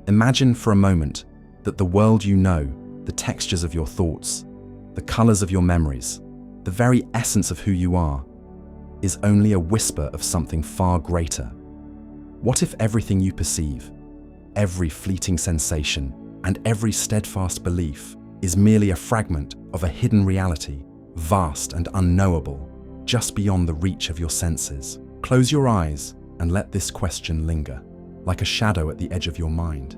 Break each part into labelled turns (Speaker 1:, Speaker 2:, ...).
Speaker 1: Imagine for a moment that the world you know, the textures of your thoughts, the colors of your memories, the very essence of who you are, is only a whisper of something far greater. What if everything you perceive, every fleeting sensation, and every steadfast belief is merely a fragment of a hidden reality, vast and unknowable, just beyond the reach of your senses? Close your eyes and let this question linger, like a shadow at the edge of your mind,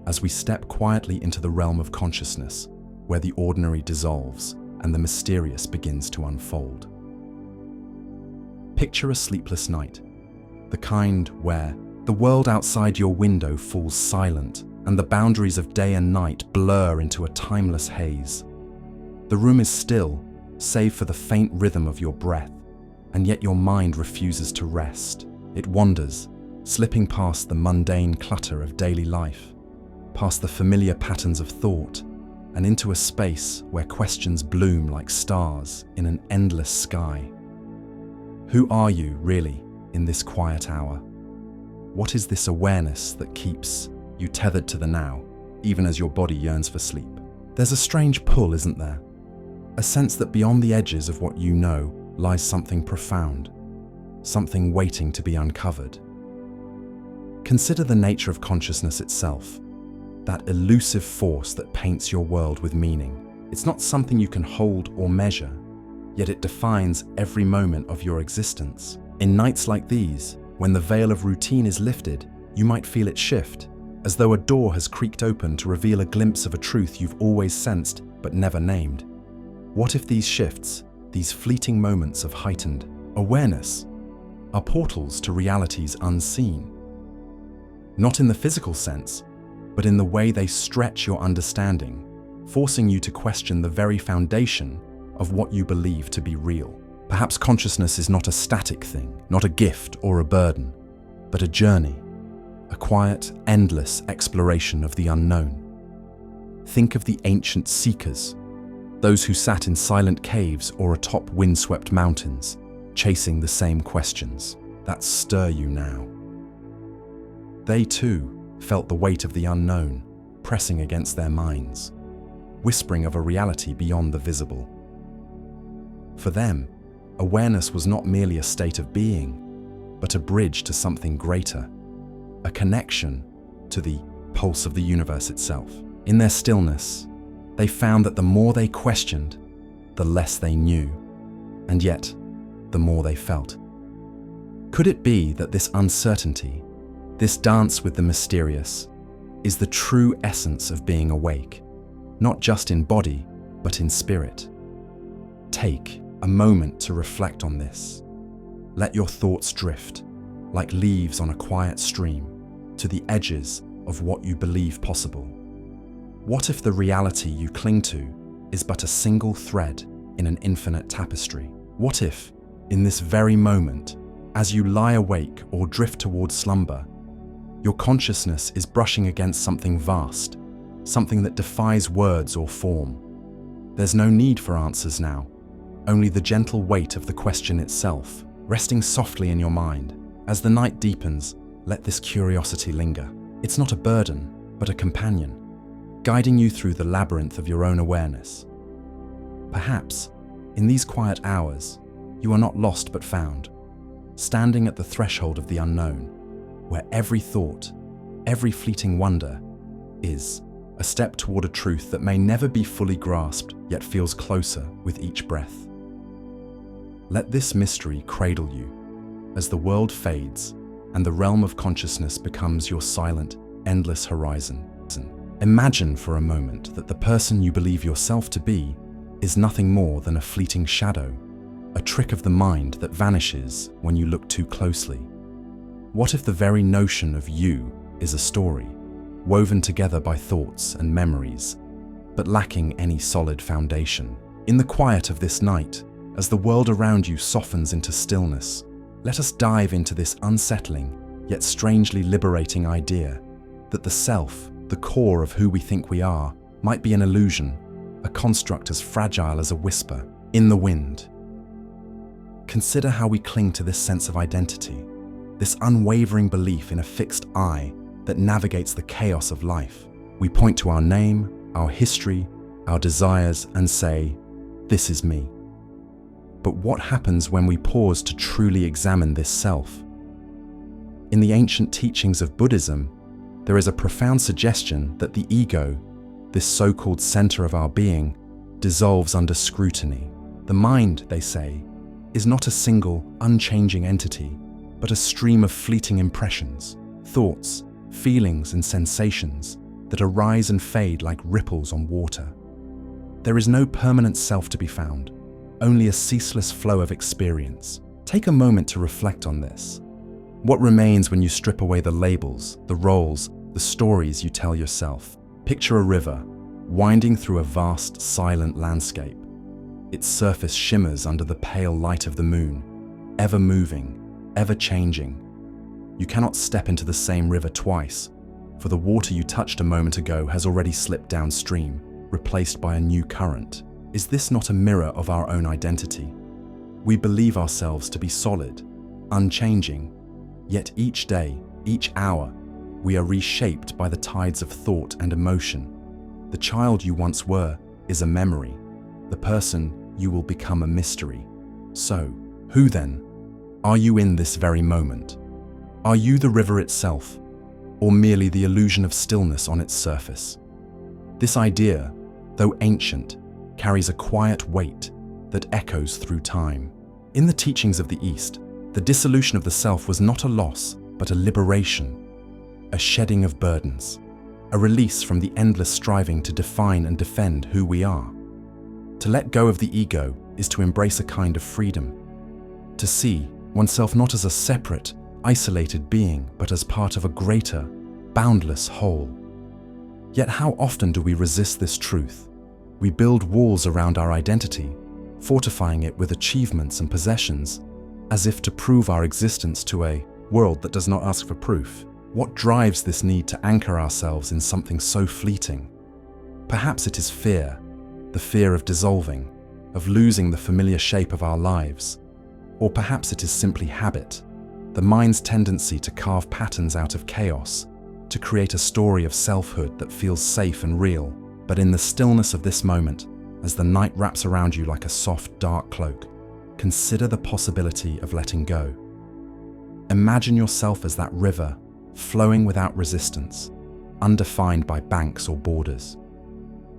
Speaker 1: as we step quietly into the realm of consciousness, where the ordinary dissolves and the mysterious begins to unfold. Picture a sleepless night, the kind where the world outside your window falls silent and the boundaries of day and night blur into a timeless haze. The room is still, save for the faint rhythm of your breath, and yet your mind refuses to rest. It wanders, slipping past the mundane clutter of daily life, past the familiar patterns of thought, and into a space where questions bloom like stars in an endless sky. Who are you, really, in this quiet hour? What is this awareness that keeps you tethered to the now, even as your body yearns for sleep? There's a strange pull, isn't there? A sense that beyond the edges of what you know lies something profound, something waiting to be uncovered. Consider the nature of consciousness itself, that elusive force that paints your world with meaning. It's not something you can hold or measure, yet it defines every moment of your existence. In nights like these, when the veil of routine is lifted, you might feel it shift, as though a door has creaked open to reveal a glimpse of a truth you've always sensed but never named. What if these shifts, these fleeting moments of heightened awareness, are portals to realities unseen? Not in the physical sense, but in the way they stretch your understanding, forcing you to question the very foundation of what you believe to be real. Perhaps consciousness is not a static thing, not a gift or a burden, but a journey, a quiet, endless exploration of the unknown. Think of the ancient seekers, those who sat in silent caves or atop windswept mountains, chasing the same questions that stir you now. They too felt the weight of the unknown pressing against their minds, whispering of a reality beyond the visible. For them, awareness was not merely a state of being, but a bridge to something greater, a connection to the pulse of the universe itself. In their stillness, they found that the more they questioned, the less they knew, and yet, the more they felt. Could it be that this uncertainty, this dance with the mysterious, is the true essence of being awake, not just in body, but in spirit? Take a moment to reflect on this. Let your thoughts drift, like leaves on a quiet stream, to the edges of what you believe possible. What if the reality you cling to is but a single thread in an infinite tapestry? What if, in this very moment, as you lie awake or drift towards slumber, your consciousness is brushing against something vast, something that defies words or form? There's no need for answers now, only the gentle weight of the question itself, resting softly in your mind. As the night deepens, let this curiosity linger. It's not a burden, but a companion, guiding you through the labyrinth of your own awareness. Perhaps, in these quiet hours, you are not lost but found, standing at the threshold of the unknown, where every thought, every fleeting wonder is a step toward a truth that may never be fully grasped, yet feels closer with each breath. Let this mystery cradle you as the world fades and the realm of consciousness becomes your silent, endless horizon. Imagine for a moment that the person you believe yourself to be is nothing more than a fleeting shadow, a trick of the mind that vanishes when you look too closely. What if the very notion of you is a story, woven together by thoughts and memories, but lacking any solid foundation? In the quiet of this night, as the world around you softens into stillness, let us dive into this unsettling, yet strangely liberating idea that the self, the core of who we think we are, might be an illusion, a construct as fragile as a whisper in the wind. Consider how we cling to this sense of identity, this unwavering belief in a fixed I that navigates the chaos of life. We point to our name, our history, our desires, and say, "This is me." But what happens when we pause to truly examine this self? In the ancient teachings of Buddhism, there is a profound suggestion that the ego, this so-called center of our being, dissolves under scrutiny. The mind, they say, is not a single, unchanging entity, but a stream of fleeting impressions, thoughts, feelings, and sensations that arise and fade like ripples on water. There is no permanent self to be found, only a ceaseless flow of experience. Take a moment to reflect on this. What remains when you strip away the labels, the roles, the stories you tell yourself? Picture a river, winding through a vast, silent landscape. Its surface shimmers under the pale light of the moon, ever moving, ever changing. You cannot step into the same river twice, for the water you touched a moment ago has already slipped downstream, replaced by a new current. Is this not a mirror of our own identity? We believe ourselves to be solid, unchanging, yet each day, each hour, we are reshaped by the tides of thought and emotion. The child you once were is a memory. The person you will become a mystery. So, who then are you in this very moment? Are you the river itself, or merely the illusion of stillness on its surface? This idea, though ancient, carries a quiet weight that echoes through time. In the teachings of the East, the dissolution of the self was not a loss, but a liberation, a shedding of burdens, a release from the endless striving to define and defend who we are. To let go of the ego is to embrace a kind of freedom, to see oneself not as a separate, isolated being, but as part of a greater, boundless whole. Yet how often do we resist this truth? We build walls around our identity, fortifying it with achievements and possessions, as if to prove our existence to a world that does not ask for proof. What drives this need to anchor ourselves in something so fleeting? Perhaps it is fear, the fear of dissolving, of losing the familiar shape of our lives. Or perhaps it is simply habit, the mind's tendency to carve patterns out of chaos, to create a story of selfhood that feels safe and real. But in the stillness of this moment, as the night wraps around you like a soft, dark cloak, consider the possibility of letting go. Imagine yourself as that river, flowing without resistance, undefined by banks or borders.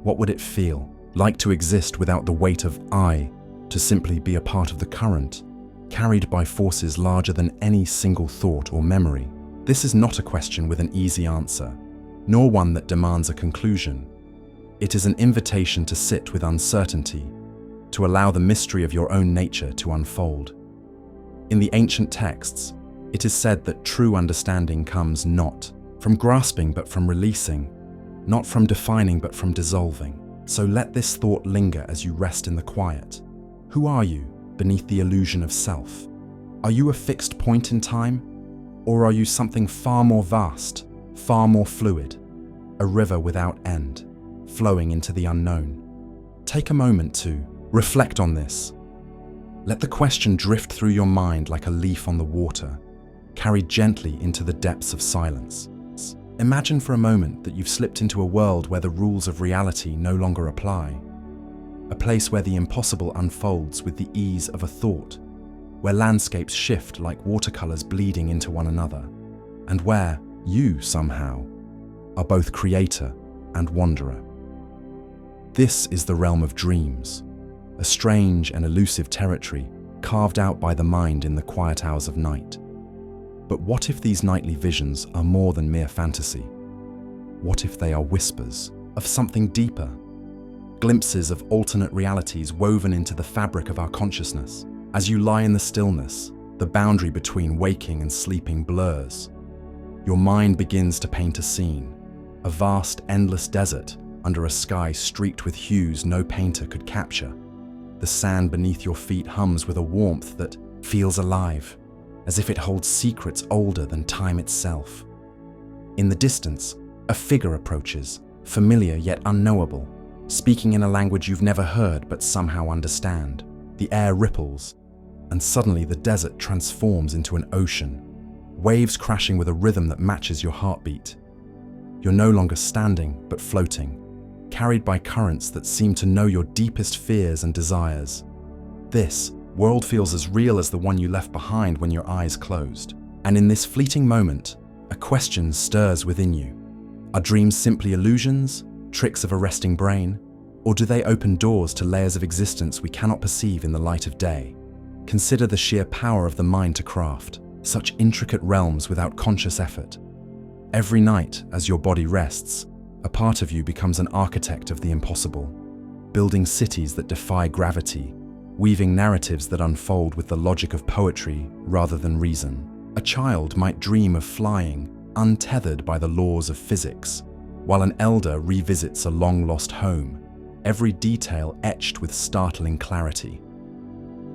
Speaker 1: What would it feel like to exist without the weight of I, to simply be a part of the current, carried by forces larger than any single thought or memory? This is not a question with an easy answer, nor one that demands a conclusion. It is an invitation to sit with uncertainty, to allow the mystery of your own nature to unfold. In the ancient texts, it is said that true understanding comes not from grasping but from releasing, not from defining but from dissolving. So let this thought linger as you rest in the quiet. Who are you beneath the illusion of self? Are you a fixed point in time? Or are you something far more vast, far more fluid, a river without end, flowing into the unknown? Take a moment to reflect on this. Let the question drift through your mind like a leaf on the water, carried gently into the depths of silence. Imagine for a moment that you've slipped into a world where the rules of reality no longer apply, a place where the impossible unfolds with the ease of a thought, where landscapes shift like watercolors bleeding into one another, and where you, somehow, are both creator and wanderer. This is the realm of dreams, a strange and elusive territory carved out by the mind in the quiet hours of night. But what if these nightly visions are more than mere fantasy? What if they are whispers of something deeper? Glimpses of alternate realities woven into the fabric of our consciousness. As you lie in the stillness, the boundary between waking and sleeping blurs. Your mind begins to paint a scene, a vast, endless desert under a sky streaked with hues no painter could capture. The sand beneath your feet hums with a warmth that feels alive, as if it holds secrets older than time itself. In the distance, a figure approaches, familiar yet unknowable, speaking in a language you've never heard but somehow understand. The air ripples, and suddenly the desert transforms into an ocean, waves crashing with a rhythm that matches your heartbeat. You're no longer standing, but floating, carried by currents that seem to know your deepest fears and desires. This world feels as real as the one you left behind when your eyes closed. And in this fleeting moment, a question stirs within you. Are dreams simply illusions, tricks of a resting brain, or do they open doors to layers of existence we cannot perceive in the light of day? Consider the sheer power of the mind to craft such intricate realms without conscious effort. Every night, as your body rests, a part of you becomes an architect of the impossible, building cities that defy gravity, weaving narratives that unfold with the logic of poetry rather than reason. A child might dream of flying, untethered by the laws of physics, while an elder revisits a long-lost home, every detail etched with startling clarity.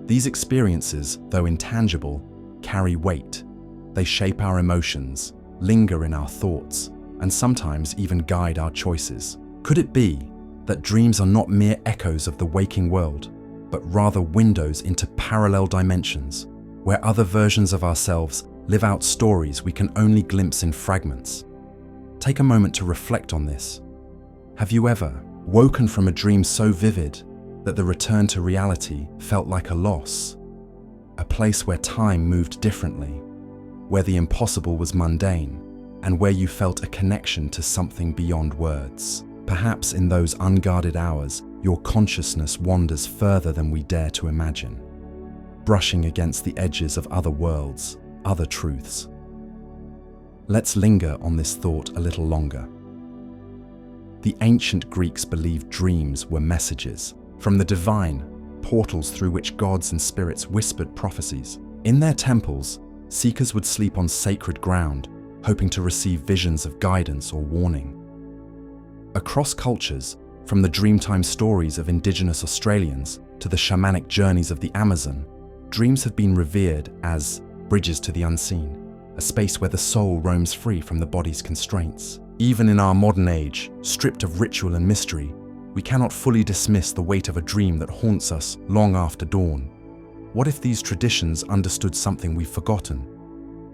Speaker 1: These experiences, though intangible, carry weight. They shape our emotions, linger in our thoughts, and sometimes even guide our choices. Could it be that dreams are not mere echoes of the waking world, but rather windows into parallel dimensions, where other versions of ourselves live out stories we can only glimpse in fragments? Take a moment to reflect on this. Have you ever woken from a dream so vivid that the return to reality felt like a loss? A place where time moved differently, where the impossible was mundane, and where you felt a connection to something beyond words. Perhaps in those unguarded hours, your consciousness wanders further than we dare to imagine, brushing against the edges of other worlds, other truths. Let's linger on this thought a little longer. The ancient Greeks believed dreams were messages from the divine, portals through which gods and spirits whispered prophecies. In their temples, seekers would sleep on sacred ground, hoping to receive visions of guidance or warning. Across cultures, from the dreamtime stories of indigenous Australians to the shamanic journeys of the Amazon, dreams have been revered as bridges to the unseen, a space where the soul roams free from the body's constraints. Even in our modern age, stripped of ritual and mystery, we cannot fully dismiss the weight of a dream that haunts us long after dawn. What if these traditions understood something we've forgotten?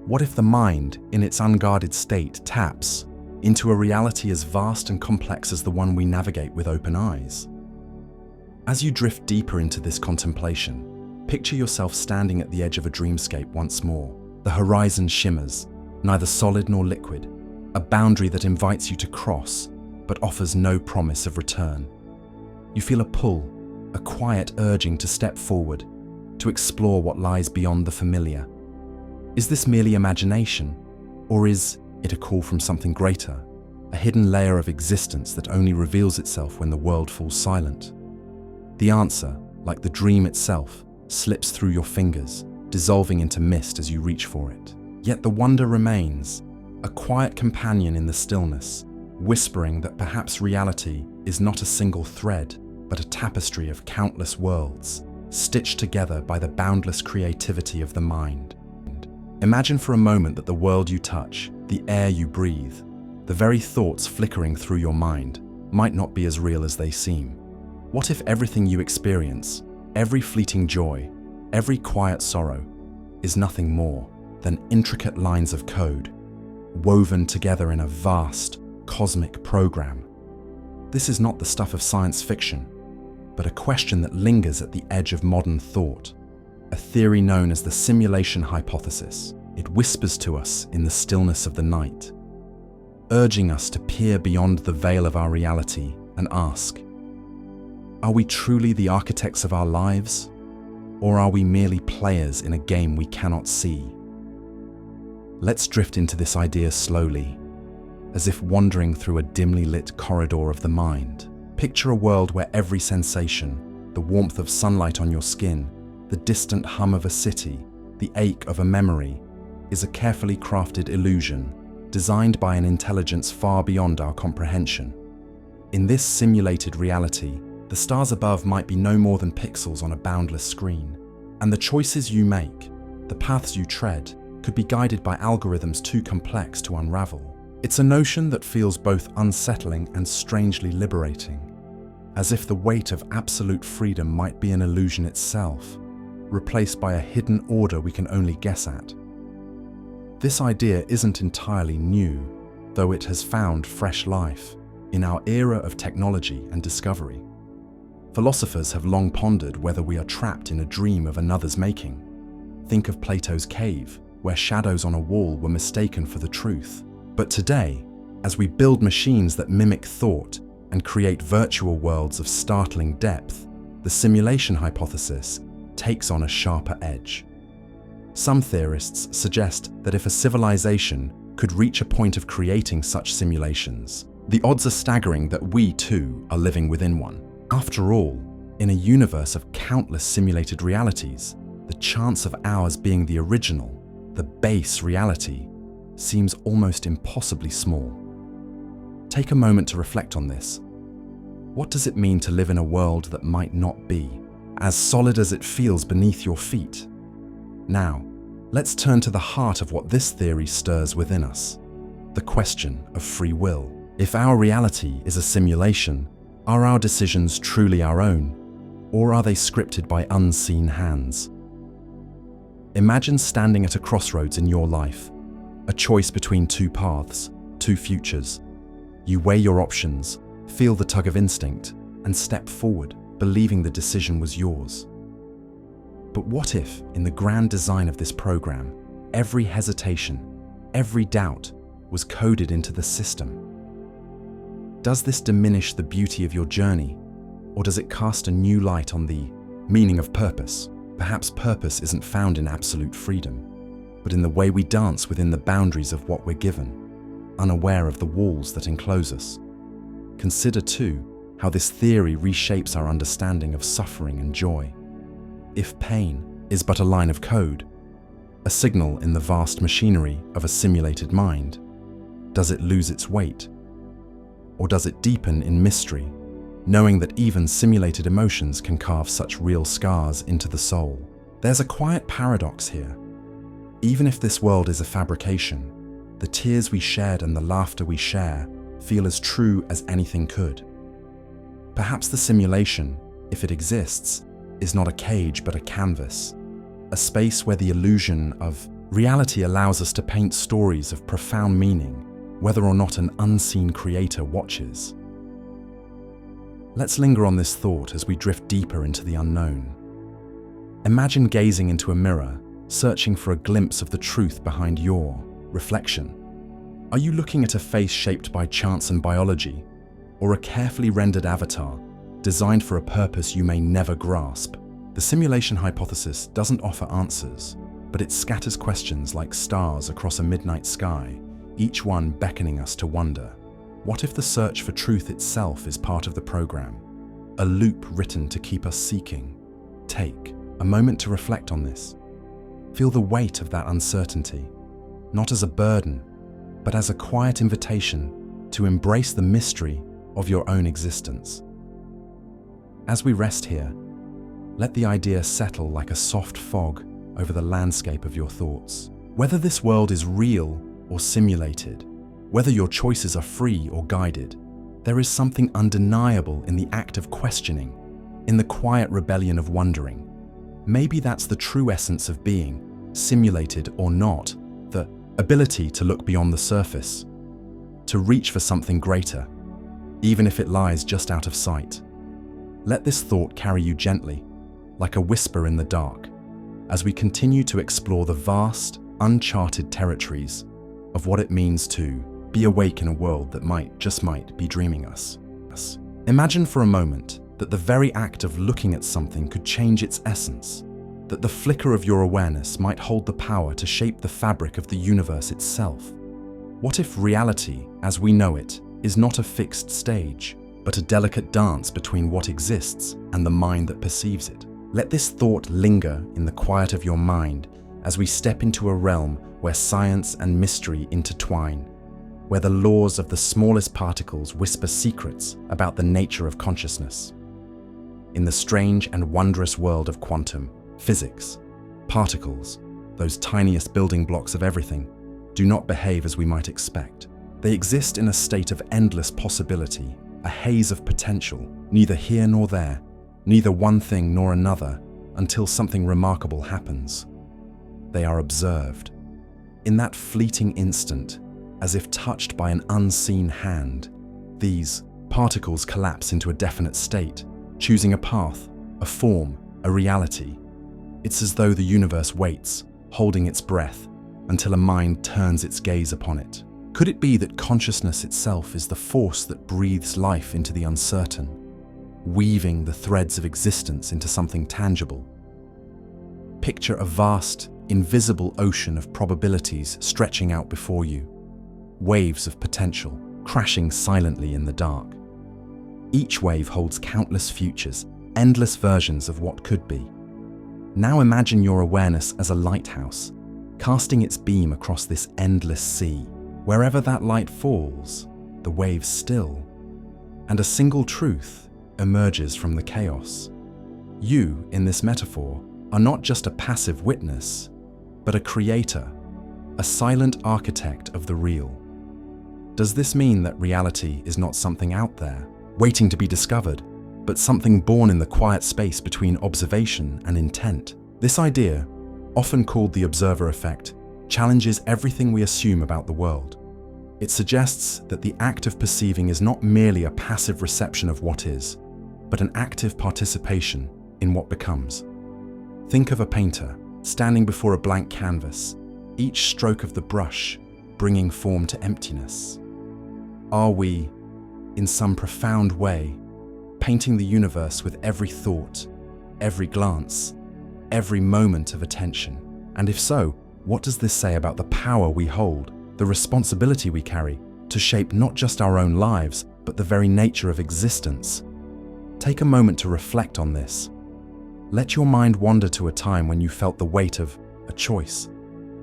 Speaker 1: What if the mind, in its unguarded state, taps into a reality as vast and complex as the one we navigate with open eyes? As you drift deeper into this contemplation, picture yourself standing at the edge of a dreamscape once more. The horizon shimmers, neither solid nor liquid, a boundary that invites you to cross, but offers no promise of return. You feel a pull, a quiet urging to step forward, to explore what lies beyond the familiar. Is this merely imagination, or is it a call from something greater, a hidden layer of existence that only reveals itself when the world falls silent? The answer, like the dream itself, slips through your fingers, dissolving into mist as you reach for it. Yet the wonder remains, a quiet companion in the stillness, whispering that perhaps reality is not a single thread, but a tapestry of countless worlds, stitched together by the boundless creativity of the mind. Imagine for a moment that the world you touch, the air you breathe, the very thoughts flickering through your mind, might not be as real as they seem. What if everything you experience, every fleeting joy, every quiet sorrow, is nothing more than intricate lines of code, woven together in a vast, cosmic program? This is not the stuff of science fiction, but a question that lingers at the edge of modern thought, a theory known as the simulation hypothesis. It whispers to us in the stillness of the night, urging us to peer beyond the veil of our reality and ask, are we truly the architects of our lives, or are we merely players in a game we cannot see? Let's drift into this idea slowly, as if wandering through a dimly lit corridor of the mind. Picture a world where every sensation, the warmth of sunlight on your skin, the distant hum of a city, the ache of a memory, is a carefully crafted illusion, designed by an intelligence far beyond our comprehension. In this simulated reality, the stars above might be no more than pixels on a boundless screen, and the choices you make, the paths you tread, could be guided by algorithms too complex to unravel. It's a notion that feels both unsettling and strangely liberating, as if the weight of absolute freedom might be an illusion itself, replaced by a hidden order we can only guess at. This idea isn't entirely new, though it has found fresh life in our era of technology and discovery. Philosophers have long pondered whether we are trapped in a dream of another's making. Think of Plato's cave, where shadows on a wall were mistaken for the truth. But today, as we build machines that mimic thought and create virtual worlds of startling depth, the simulation hypothesis takes on a sharper edge. Some theorists suggest that if a civilization could reach a point of creating such simulations, the odds are staggering that we too are living within one. After all, in a universe of countless simulated realities, the chance of ours being the original, the base reality, seems almost impossibly small. Take a moment to reflect on this. What does it mean to live in a world that might not be, as solid as it feels beneath your feet? Now, let's turn to the heart of what this theory stirs within us, the question of free will. If our reality is a simulation, are our decisions truly our own, or are they scripted by unseen hands? Imagine standing at a crossroads in your life, a choice between two paths, two futures. You weigh your options, feel the tug of instinct, and step forward, believing the decision was yours. But what if, in the grand design of this program, every hesitation, every doubt was coded into the system? Does this diminish the beauty of your journey, or does it cast a new light on the meaning of purpose? Perhaps purpose isn't found in absolute freedom, but in the way we dance within the boundaries of what we're given, unaware of the walls that enclose us. Consider, too, how this theory reshapes our understanding of suffering and joy. If pain is but a line of code, a signal in the vast machinery of a simulated mind, does it lose its weight? Or does it deepen in mystery, knowing that even simulated emotions can carve such real scars into the soul? There's a quiet paradox here. Even if this world is a fabrication, the tears we shared and the laughter we share feel as true as anything could. Perhaps the simulation, if it exists, is not a cage but a canvas, a space where the illusion of reality allows us to paint stories of profound meaning, whether or not an unseen creator watches. Let's linger on this thought as we drift deeper into the unknown. Imagine gazing into a mirror, searching for a glimpse of the truth behind your reflection. Are you looking at a face shaped by chance and biology, or a carefully rendered avatar designed for a purpose you may never grasp? The simulation hypothesis doesn't offer answers, but it scatters questions like stars across a midnight sky, each one beckoning us to wonder. What if the search for truth itself is part of the program, a loop written to keep us seeking? Take a moment to reflect on this. Feel the weight of that uncertainty, not as a burden, but as a quiet invitation to embrace the mystery of your own existence. As we rest here, let the idea settle like a soft fog over the landscape of your thoughts. Whether this world is real or simulated, whether your choices are free or guided, there is something undeniable in the act of questioning, in the quiet rebellion of wondering. Maybe that's the true essence of being, simulated or not, the ability to look beyond the surface, to reach for something greater, even if it lies just out of sight. Let this thought carry you gently, like a whisper in the dark, as we continue to explore the vast, uncharted territories of what it means to be awake in a world that might be dreaming us. Imagine for a moment that the very act of looking at something could change its essence, that the flicker of your awareness might hold the power to shape the fabric of the universe itself. What if reality, as we know it, is not a fixed stage, but a delicate dance between what exists and the mind that perceives it? Let this thought linger in the quiet of your mind as we step into a realm where science and mystery intertwine, where the laws of the smallest particles whisper secrets about the nature of consciousness. In the strange and wondrous world of quantum physics, particles, those tiniest building blocks of everything, do not behave as we might expect. They exist in a state of endless possibility, a haze of potential, neither here nor there, neither one thing nor another, until something remarkable happens. They are observed. In that fleeting instant, as if touched by an unseen hand, these particles collapse into a definite state, choosing a path, a form, a reality. It's as though the universe waits, holding its breath, until a mind turns its gaze upon it. Could it be that consciousness itself is the force that breathes life into the uncertain, weaving the threads of existence into something tangible? Picture a vast, invisible ocean of probabilities stretching out before you, waves of potential crashing silently in the dark. Each wave holds countless futures, endless versions of what could be. Now imagine your awareness as a lighthouse, casting its beam across this endless sea. Wherever that light falls, the waves still, and a single truth emerges from the chaos. You, in this metaphor, are not just a passive witness, but a creator, a silent architect of the real. Does this mean that reality is not something out there, waiting to be discovered, but something born in the quiet space between observation and intent? This idea, often called the observer effect, challenges everything we assume about the world. It suggests that the act of perceiving is not merely a passive reception of what is, but an active participation in what becomes. Think of a painter standing before a blank canvas, each stroke of the brush bringing form to emptiness. Are we, in some profound way, painting the universe with every thought, every glance, every moment of attention? And if so, what does this say about the power we hold, the responsibility we carry to shape not just our own lives, but the very nature of existence? Take a moment to reflect on this. Let your mind wander to a time when you felt the weight of a choice,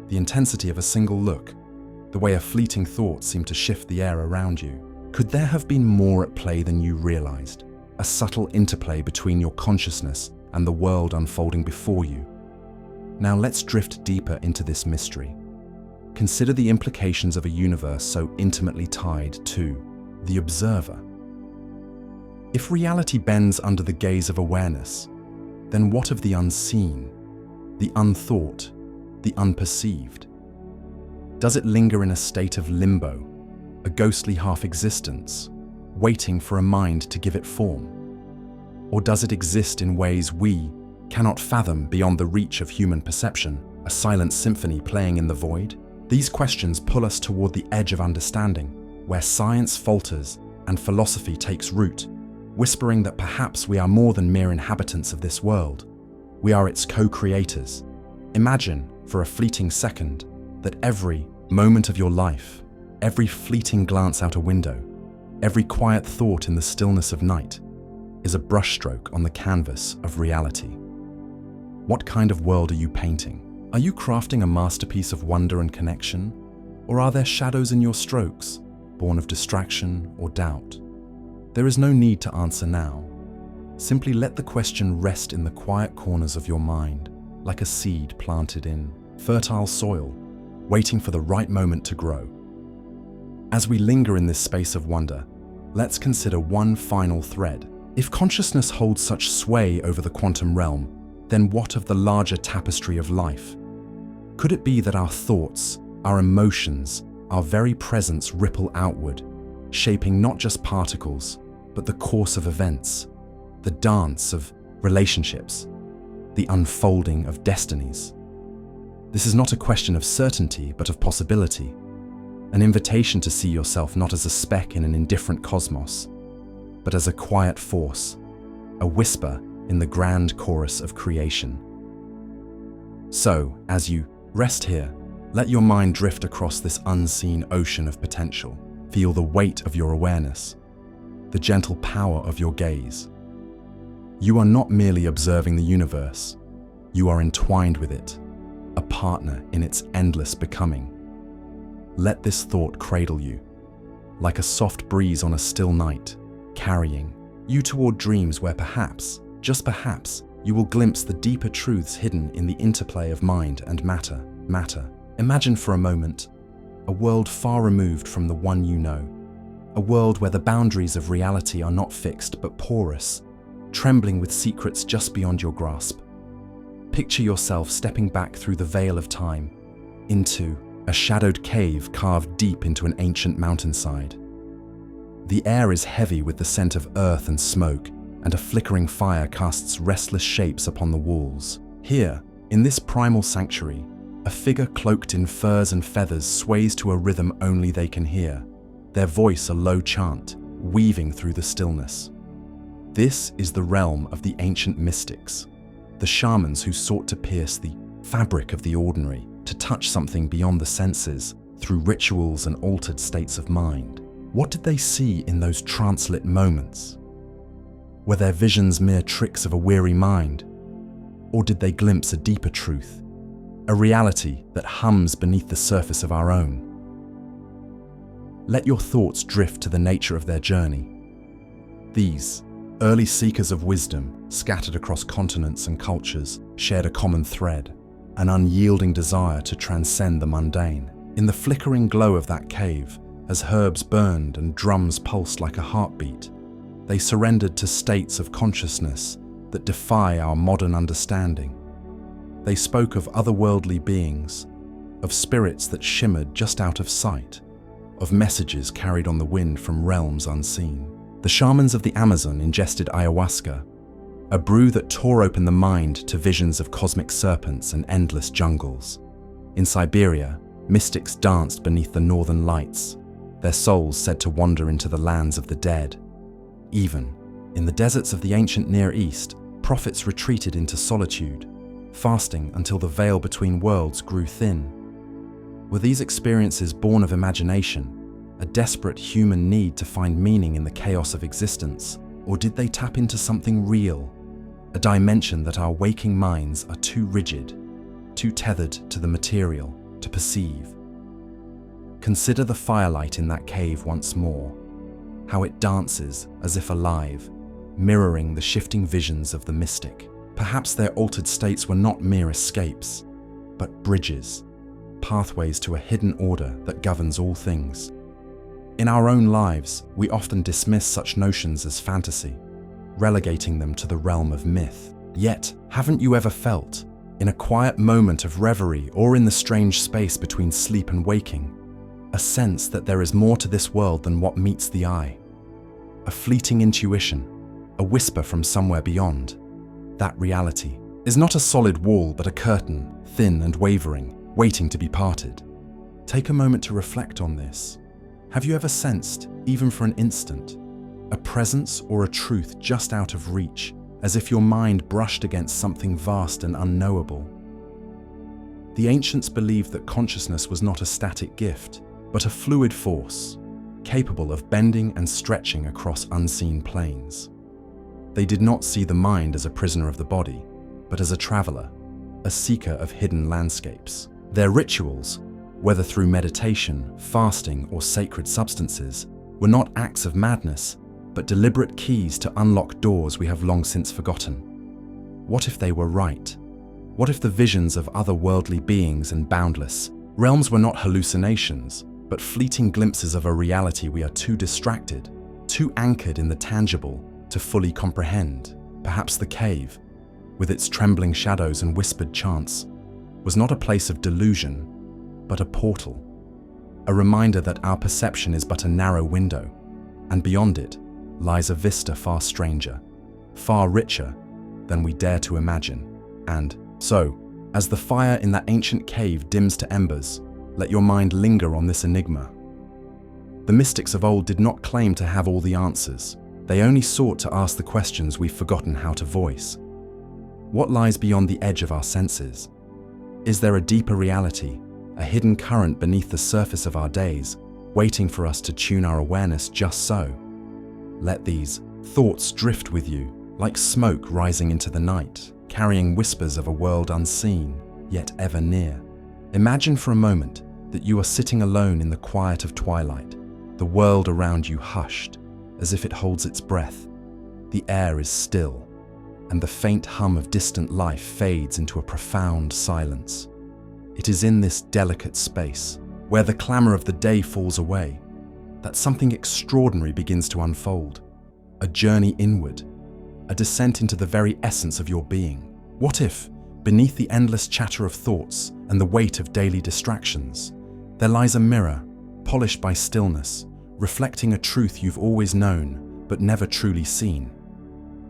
Speaker 1: the intensity of a single look, the way a fleeting thought seemed to shift the air around you. Could there have been more at play than you realized? A subtle interplay between your consciousness and the world unfolding before you. Now let's drift deeper into this mystery. Consider the implications of a universe so intimately tied to the observer. If reality bends under the gaze of awareness, then what of the unseen, the unthought, the unperceived? Does it linger in a state of limbo, a ghostly half-existence, waiting for a mind to give it form? Or does it exist in ways we cannot fathom beyond the reach of human perception, a silent symphony playing in the void? These questions pull us toward the edge of understanding, where science falters and philosophy takes root, whispering that perhaps we are more than mere inhabitants of this world. We are its co-creators. Imagine, for a fleeting second, that every moment of your life, every fleeting glance out a window, every quiet thought in the stillness of night, is a brushstroke on the canvas of reality. What kind of world are you painting? Are you crafting a masterpiece of wonder and connection? Or are there shadows in your strokes, born of distraction or doubt? There is no need to answer now. Simply let the question rest in the quiet corners of your mind, like a seed planted in fertile soil, waiting for the right moment to grow. As we linger in this space of wonder, let's consider one final thread. If consciousness holds such sway over the quantum realm, then what of the larger tapestry of life? Could it be that our thoughts, our emotions, our very presence ripple outward, shaping not just particles, but the course of events, the dance of relationships, the unfolding of destinies? This is not a question of certainty, but of possibility, an invitation to see yourself not as a speck in an indifferent cosmos, but as a quiet force, a whisper in the grand chorus of creation. So, as you rest here, let your mind drift across this unseen ocean of potential. Feel the weight of your awareness, the gentle power of your gaze. You are not merely observing the universe, you are entwined with it, a partner in its endless becoming. Let this thought cradle you, like a soft breeze on a still night, carrying you toward dreams where perhaps, just perhaps, you will glimpse the deeper truths hidden in the interplay of mind and matter. Imagine for a moment a world far removed from the one you know, a world where the boundaries of reality are not fixed but porous, trembling with secrets just beyond your grasp. Picture yourself stepping back through the veil of time, into a shadowed cave carved deep into an ancient mountainside. The air is heavy with the scent of earth and smoke, and a flickering fire casts restless shapes upon the walls. Here, in this primal sanctuary, a figure cloaked in furs and feathers sways to a rhythm only they can hear, their voice a low chant, weaving through the stillness. This is the realm of the ancient mystics, the shamans who sought to pierce the fabric of the ordinary, to touch something beyond the senses through rituals and altered states of mind. What did they see in those trance-lit moments? Were their visions mere tricks of a weary mind? Or did they glimpse a deeper truth, a reality that hums beneath the surface of our own? Let your thoughts drift to the nature of their journey. These, early seekers of wisdom, scattered across continents and cultures, shared a common thread, an unyielding desire to transcend the mundane. In the flickering glow of that cave, as herbs burned and drums pulsed like a heartbeat, they surrendered to states of consciousness that defy our modern understanding. They spoke of otherworldly beings, of spirits that shimmered just out of sight, of messages carried on the wind from realms unseen. The shamans of the Amazon ingested ayahuasca, a brew that tore open the mind to visions of cosmic serpents and endless jungles. In Siberia, mystics danced beneath the northern lights, their souls said to wander into the lands of the dead. Even in the deserts of the ancient Near East, prophets retreated into solitude, fasting until the veil between worlds grew thin. Were these experiences born of imagination, a desperate human need to find meaning in the chaos of existence, or did they tap into something real, a dimension that our waking minds are too rigid, too tethered to the material to perceive? Consider the firelight in that cave once more, how it dances as if alive, mirroring the shifting visions of the mystic. Perhaps their altered states were not mere escapes, but bridges, pathways to a hidden order that governs all things. In our own lives, we often dismiss such notions as fantasy, relegating them to the realm of myth. Yet, haven't you ever felt, in a quiet moment of reverie or in the strange space between sleep and waking, a sense that there is more to this world than what meets the eye? A fleeting intuition, a whisper from somewhere beyond. That reality is not a solid wall but a curtain, thin and wavering, waiting to be parted. Take a moment to reflect on this. Have you ever sensed, even for an instant, a presence or a truth just out of reach, as if your mind brushed against something vast and unknowable? The ancients believed that consciousness was not a static gift, but a fluid force, capable of bending and stretching across unseen planes. They did not see the mind as a prisoner of the body, but as a traveler, a seeker of hidden landscapes. Their rituals, whether through meditation, fasting, or sacred substances, were not acts of madness, but deliberate keys to unlock doors we have long since forgotten. What if they were right? What if the visions of otherworldly beings and boundless realms were not hallucinations, but fleeting glimpses of a reality we are too distracted, too anchored in the tangible, to fully comprehend? Perhaps the cave, with its trembling shadows and whispered chants, was not a place of delusion, but a portal, a reminder that our perception is but a narrow window, and beyond it lies a vista far stranger, far richer than we dare to imagine. And so, as the fire in that ancient cave dims to embers, let your mind linger on this enigma. The mystics of old did not claim to have all the answers. They only sought to ask the questions we've forgotten how to voice. What lies beyond the edge of our senses? Is there a deeper reality, a hidden current beneath the surface of our days, waiting for us to tune our awareness just so? Let these thoughts drift with you, like smoke rising into the night, carrying whispers of a world unseen, yet ever near. Imagine for a moment that you are sitting alone in the quiet of twilight, the world around you hushed, as if it holds its breath. The air is still, and the faint hum of distant life fades into a profound silence. It is in this delicate space, where the clamor of the day falls away, that something extraordinary begins to unfold. A journey inward, a descent into the very essence of your being. What if, beneath the endless chatter of thoughts and the weight of daily distractions, There lies a mirror, polished by stillness, reflecting a truth you've always known but never truly seen.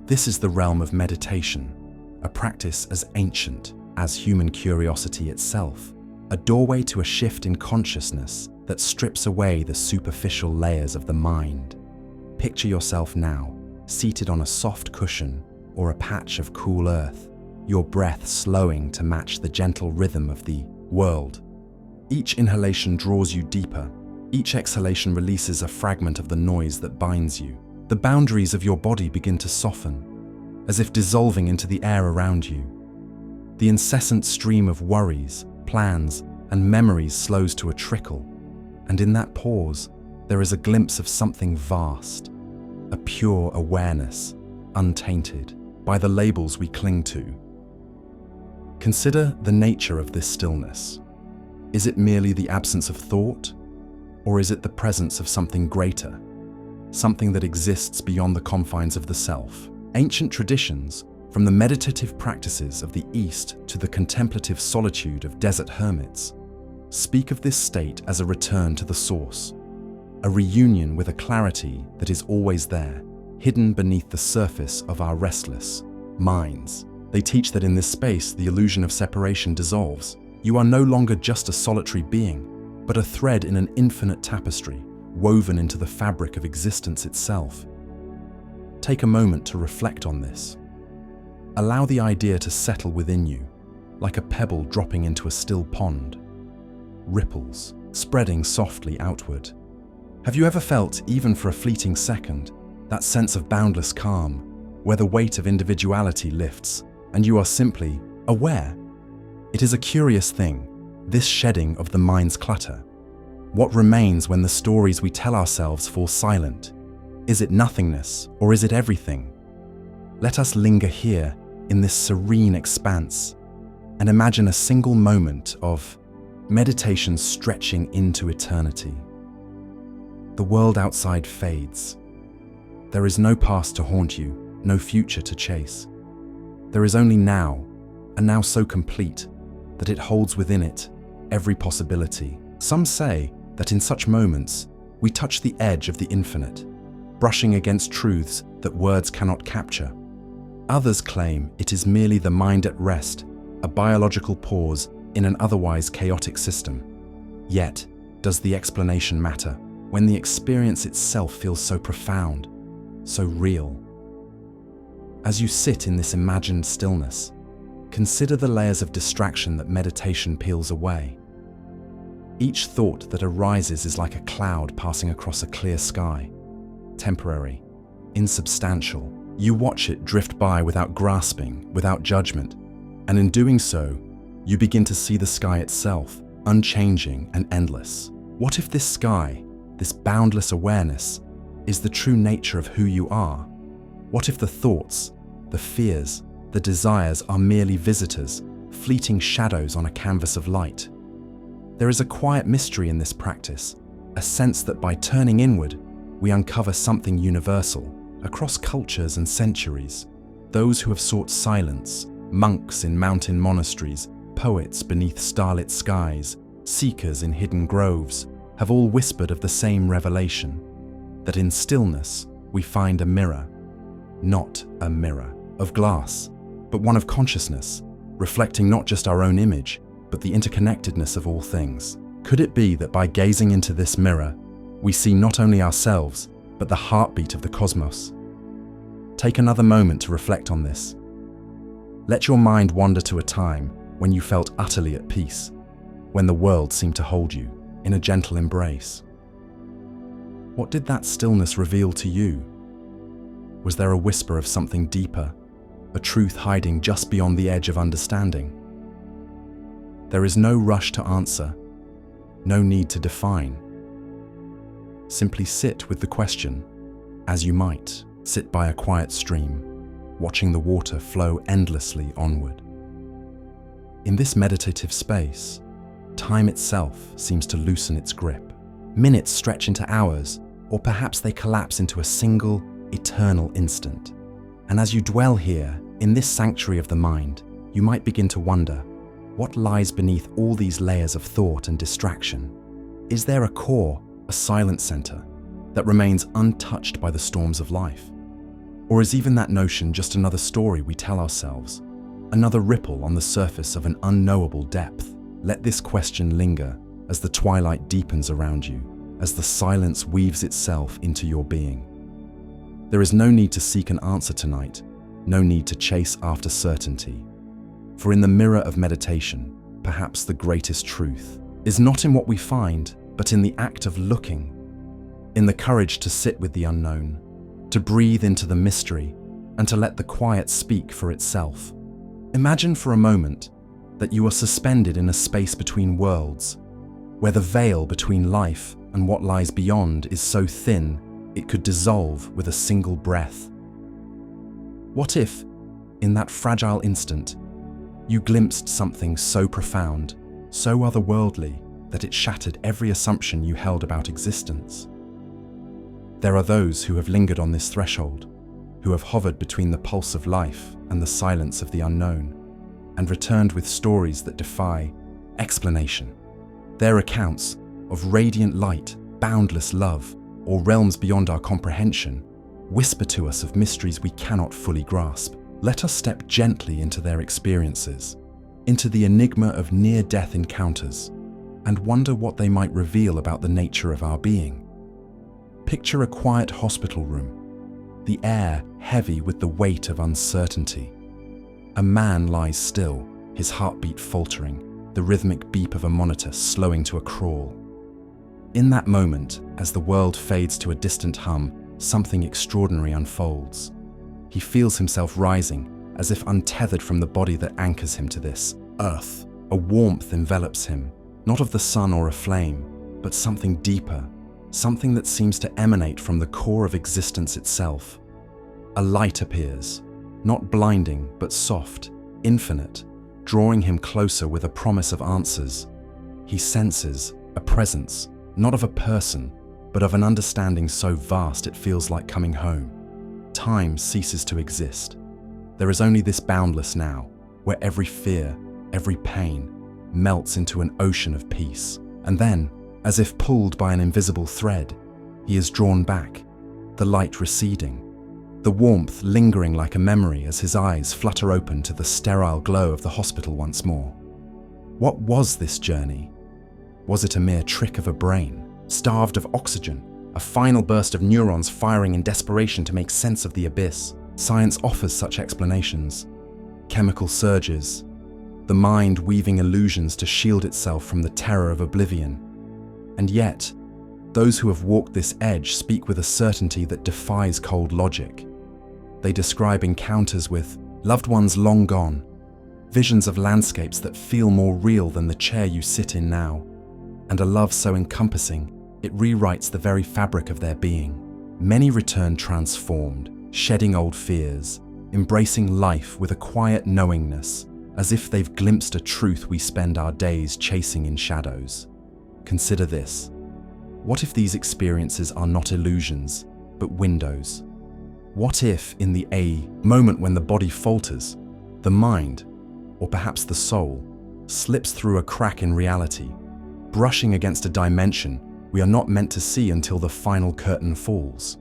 Speaker 1: This is the realm of meditation, a practice as ancient as human curiosity itself, a doorway to a shift in consciousness that strips away the superficial layers of the mind. Picture yourself now, seated on a soft cushion or a patch of cool earth, your breath slowing to match the gentle rhythm of the world. Each inhalation draws you deeper. Each exhalation releases a fragment of the noise that binds you. The boundaries of your body begin to soften, as if dissolving into the air around you. The incessant stream of worries, plans, and memories slows to a trickle, and in that pause, there is a glimpse of something vast, a pure awareness, untainted by the labels we cling to. Consider the nature of this stillness. Is it merely the absence of thought, or is it the presence of something greater, something that exists beyond the confines of the self? Ancient traditions, from the meditative practices of the East to the contemplative solitude of desert hermits, speak of this state as a return to the source, a reunion with a clarity that is always there, hidden beneath the surface of our restless minds. They teach that in this space, the illusion of separation dissolves. You are no longer just a solitary being, but a thread in an infinite tapestry, woven into the fabric of existence itself. Take a moment to reflect on this. Allow the idea to settle within you, like a pebble dropping into a still pond. Ripples, spreading softly outward. Have you ever felt, even for a fleeting second, that sense of boundless calm, where the weight of individuality lifts, and you are simply aware? It is a curious thing, this shedding of the mind's clutter. What remains when the stories we tell ourselves fall silent? Is it nothingness, or is it everything? Let us linger here, in this serene expanse, and imagine a single moment of meditation stretching into eternity. The world outside fades. There is no past to haunt you, no future to chase. There is only now, and now so complete that it holds within it every possibility. Some say that in such moments, we touch the edge of the infinite, brushing against truths that words cannot capture. Others claim it is merely the mind at rest, a biological pause in an otherwise chaotic system. Yet, does the explanation matter when the experience itself feels so profound, so real? As you sit in this imagined stillness, consider the layers of distraction that meditation peels away. Each thought that arises is like a cloud passing across a clear sky, temporary, insubstantial. You watch it drift by without grasping, without judgment, and in doing so, you begin to see the sky itself, unchanging and endless. What if this sky, this boundless awareness, is the true nature of who you are? What if the thoughts, the fears, the desires are merely visitors, fleeting shadows on a canvas of light? There is a quiet mystery in this practice, a sense that by turning inward, we uncover something universal, across cultures and centuries. Those who have sought silence, monks in mountain monasteries, poets beneath starlit skies, seekers in hidden groves, have all whispered of the same revelation, that in stillness we find a mirror, not a mirror of glass, but one of consciousness, reflecting not just our own image, but the interconnectedness of all things. Could it be that by gazing into this mirror, we see not only ourselves, but the heartbeat of the cosmos? Take another moment to reflect on this. Let your mind wander to a time when you felt utterly at peace, when the world seemed to hold you in a gentle embrace. What did that stillness reveal to you? Was there a whisper of something deeper, a truth hiding just beyond the edge of understanding? There is no rush to answer, no need to define. Simply sit with the question, as you might sit by a quiet stream, watching the water flow endlessly onward. In this meditative space, time itself seems to loosen its grip. Minutes stretch into hours, or perhaps they collapse into a single, eternal instant. And as you dwell here, in this sanctuary of the mind, you might begin to wonder, what lies beneath all these layers of thought and distraction? Is there a core, a silent center, that remains untouched by the storms of life? Or is even that notion just another story we tell ourselves, another ripple on the surface of an unknowable depth? Let this question linger as the twilight deepens around you, as the silence weaves itself into your being. There is no need to seek an answer tonight, no need to chase after certainty. For in the mirror of meditation, perhaps the greatest truth is not in what we find, but in the act of looking, in the courage to sit with the unknown, to breathe into the mystery, and to let the quiet speak for itself. Imagine for a moment that you are suspended in a space between worlds, where the veil between life and what lies beyond is so thin it could dissolve with a single breath. What if, in that fragile instant, you glimpsed something so profound, so otherworldly, that it shattered every assumption you held about existence? There are those who have lingered on this threshold, who have hovered between the pulse of life and the silence of the unknown, and returned with stories that defy explanation. Their accounts of radiant light, boundless love, or realms beyond our comprehension whisper to us of mysteries we cannot fully grasp. Let us step gently into their experiences, into the enigma of near-death encounters, and wonder what they might reveal about the nature of our being. Picture a quiet hospital room, the air heavy with the weight of uncertainty. A man lies still, his heartbeat faltering, the rhythmic beep of a monitor slowing to a crawl. In that moment, as the world fades to a distant hum, something extraordinary unfolds. He feels himself rising, as if untethered from the body that anchors him to this earth. A warmth envelops him, not of the sun or a flame, but something deeper, something that seems to emanate from the core of existence itself. A light appears, not blinding, but soft, infinite, drawing him closer with a promise of answers. He senses a presence, not of a person, but of an understanding so vast it feels like coming home. Time ceases to exist. There is only this boundless now, where every fear, every pain, melts into an ocean of peace. And then, as if pulled by an invisible thread, he is drawn back, the light receding, the warmth lingering like a memory as his eyes flutter open to the sterile glow of the hospital once more. What was this journey? Was it a mere trick of a brain, starved of oxygen, a final burst of neurons firing in desperation to make sense of the abyss? Science offers such explanations. Chemical surges, the mind weaving illusions to shield itself from the terror of oblivion. And yet, those who have walked this edge speak with a certainty that defies cold logic. They describe encounters with loved ones long gone, visions of landscapes that feel more real than the chair you sit in now, and a love so encompassing it rewrites the very fabric of their being. Many return transformed, shedding old fears, embracing life with a quiet knowingness, as if they've glimpsed a truth we spend our days chasing in shadows. Consider this. What if these experiences are not illusions, but windows? What if, in the moment when the body falters, the mind, or perhaps the soul, slips through a crack in reality, brushing against a dimension we are not meant to see until the final curtain falls?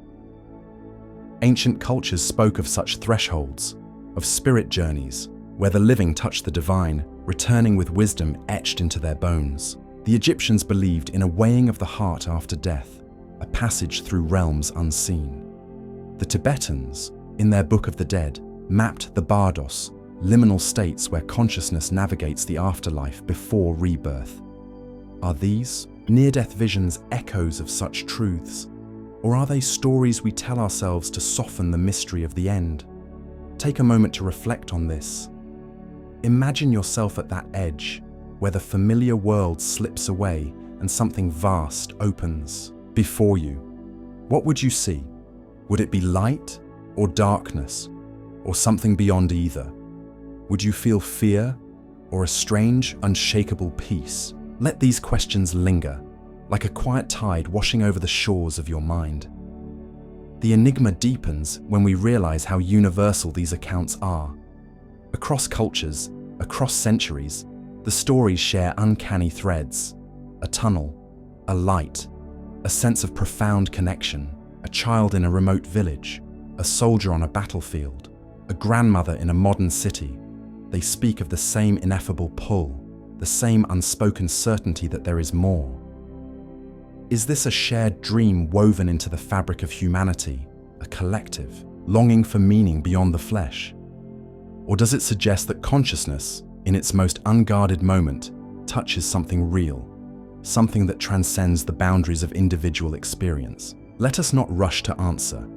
Speaker 1: Ancient cultures spoke of such thresholds, of spirit journeys, where the living touch the divine, returning with wisdom etched into their bones. The Egyptians believed in a weighing of the heart after death, a passage through realms unseen. The Tibetans, in their Book of the Dead, mapped the bardos, liminal states where consciousness navigates the afterlife before rebirth. Are these near-death visions echoes of such truths, or are they stories we tell ourselves to soften the mystery of the end? Take a moment to reflect on this. Imagine yourself at that edge, where the familiar world slips away and something vast opens before you. What would you see? Would it be light or darkness, or something beyond either? Would you feel fear or a strange, unshakable peace? Let these questions linger, like a quiet tide washing over the shores of your mind. The enigma deepens when we realize how universal these accounts are. Across cultures, across centuries, the stories share uncanny threads. A tunnel, a light, a sense of profound connection, a child in a remote village, a soldier on a battlefield, a grandmother in a modern city. They speak of the same ineffable pull, the same unspoken certainty that there is more. Is this a shared dream woven into the fabric of humanity, a collective, longing for meaning beyond the flesh? Or does it suggest that consciousness, in its most unguarded moment, touches something real, something that transcends the boundaries of individual experience? Let us not rush to answer.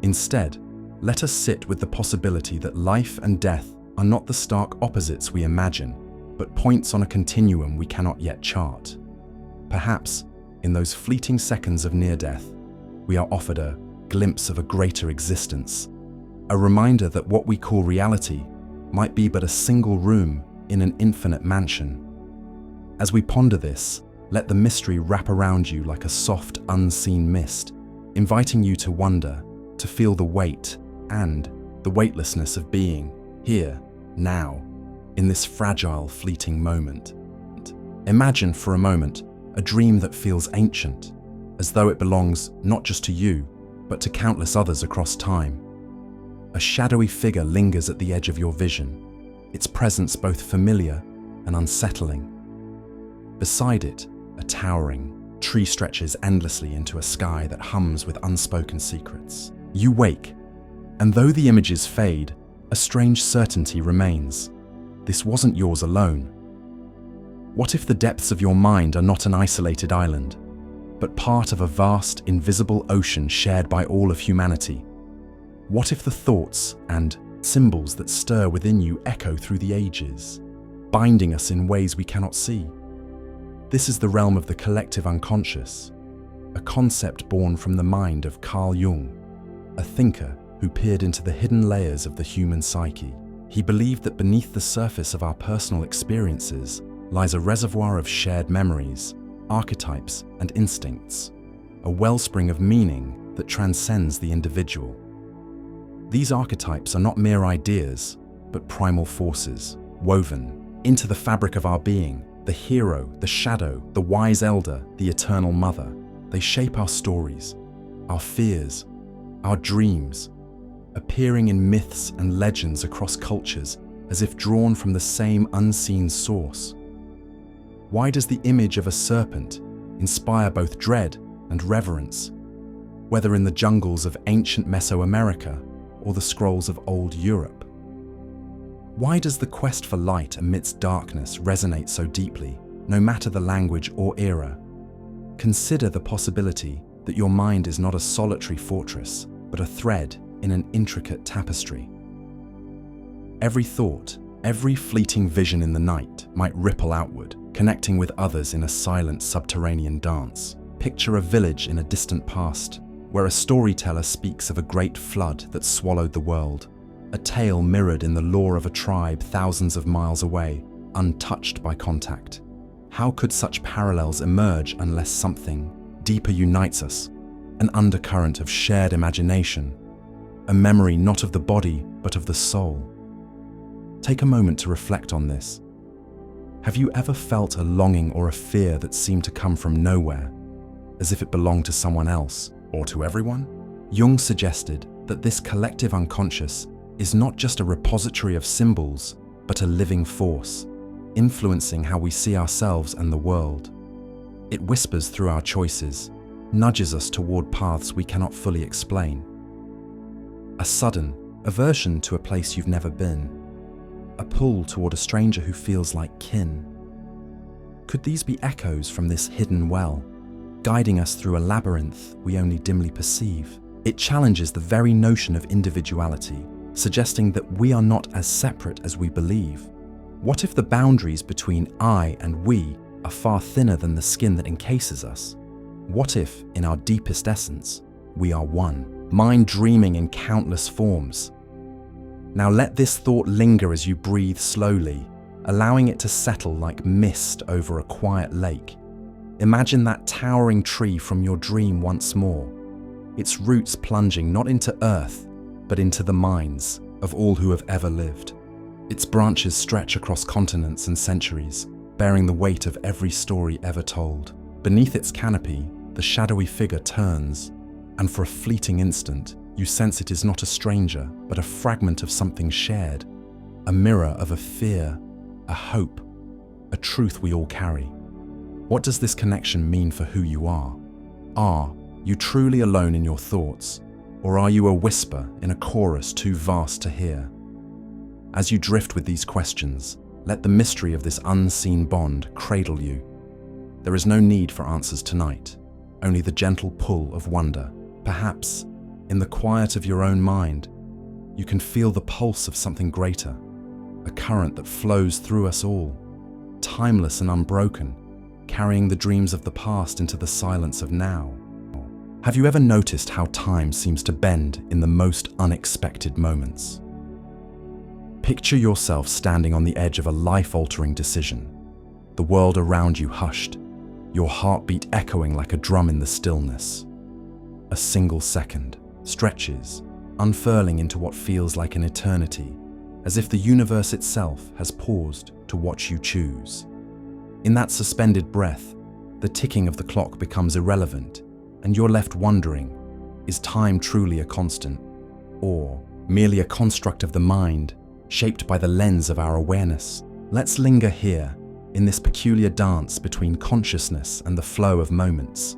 Speaker 1: Instead, let us sit with the possibility that life and death are not the stark opposites we imagine, but points on a continuum we cannot yet chart. Perhaps, in those fleeting seconds of near-death, we are offered a glimpse of a greater existence, a reminder that what we call reality might be but a single room in an infinite mansion. As we ponder this, let the mystery wrap around you like a soft, unseen mist, inviting you to wonder, to feel the weight and the weightlessness of being here, now, in this fragile, fleeting moment. Imagine for a moment a dream that feels ancient, as though it belongs not just to you, but to countless others across time. A shadowy figure lingers at the edge of your vision, its presence both familiar and unsettling. Beside it, a towering tree stretches endlessly into a sky that hums with unspoken secrets. You wake, and though the images fade, a strange certainty remains. This wasn't yours alone. What if the depths of your mind are not an isolated island, but part of a vast, invisible ocean shared by all of humanity? What if the thoughts and symbols that stir within you echo through the ages, binding us in ways we cannot see? This is the realm of the collective unconscious, a concept born from the mind of Carl Jung, a thinker who peered into the hidden layers of the human psyche. He believed that beneath the surface of our personal experiences lies a reservoir of shared memories, archetypes, and instincts, a wellspring of meaning that transcends the individual. These archetypes are not mere ideas, but primal forces, woven into the fabric of our being. The hero, the shadow, the wise elder, the eternal mother. They shape our stories, our fears, our dreams, appearing in myths and legends across cultures as if drawn from the same unseen source. Why does the image of a serpent inspire both dread and reverence, whether in the jungles of ancient Mesoamerica or the scrolls of old Europe? Why does the quest for light amidst darkness resonate so deeply, no matter the language or era? Consider the possibility that your mind is not a solitary fortress, but a thread in an intricate tapestry. Every thought, every fleeting vision in the night might ripple outward, connecting with others in a silent subterranean dance. Picture a village in a distant past, where a storyteller speaks of a great flood that swallowed the world. A tale mirrored in the lore of a tribe thousands of miles away, untouched by contact. How could such parallels emerge unless something deeper unites us? An undercurrent of shared imagination, a memory not of the body but of the soul. Take a moment to reflect on this. Have you ever felt a longing or a fear that seemed to come from nowhere, as if it belonged to someone else or to everyone? Jung suggested that this collective unconscious is not just a repository of symbols, but a living force, influencing how we see ourselves and the world. It whispers through our choices, nudges us toward paths we cannot fully explain. A sudden aversion to a place you've never been, a pull toward a stranger who feels like kin. Could these be echoes from this hidden well, guiding us through a labyrinth we only dimly perceive? It challenges the very notion of individuality, suggesting that we are not as separate as we believe. What if the boundaries between I and we are far thinner than the skin that encases us? What if, in our deepest essence, we are one, mind dreaming in countless forms? Now let this thought linger as you breathe slowly, allowing it to settle like mist over a quiet lake. Imagine that towering tree from your dream once more, its roots plunging not into earth, but into the minds of all who have ever lived. Its branches stretch across continents and centuries, bearing the weight of every story ever told. Beneath its canopy, the shadowy figure turns, and for a fleeting instant, you sense it is not a stranger, but a fragment of something shared, a mirror of a fear, a hope, a truth we all carry. What does this connection mean for who you are? Are you truly alone in your thoughts, or are you a whisper in a chorus too vast to hear? As you drift with these questions, let the mystery of this unseen bond cradle you. There is no need for answers tonight, only the gentle pull of wonder. Perhaps, in the quiet of your own mind, you can feel the pulse of something greater, a current that flows through us all, timeless and unbroken, carrying the dreams of the past into the silence of now. Have you ever noticed how time seems to bend in the most unexpected moments? Picture yourself standing on the edge of a life-altering decision, the world around you hushed, your heartbeat echoing like a drum in the stillness. A single second stretches, unfurling into what feels like an eternity, as if the universe itself has paused to watch you choose. In that suspended breath, the ticking of the clock becomes irrelevant, and you're left wondering, is time truly a constant, or merely a construct of the mind, shaped by the lens of our awareness? Let's linger here, in this peculiar dance between consciousness and the flow of moments.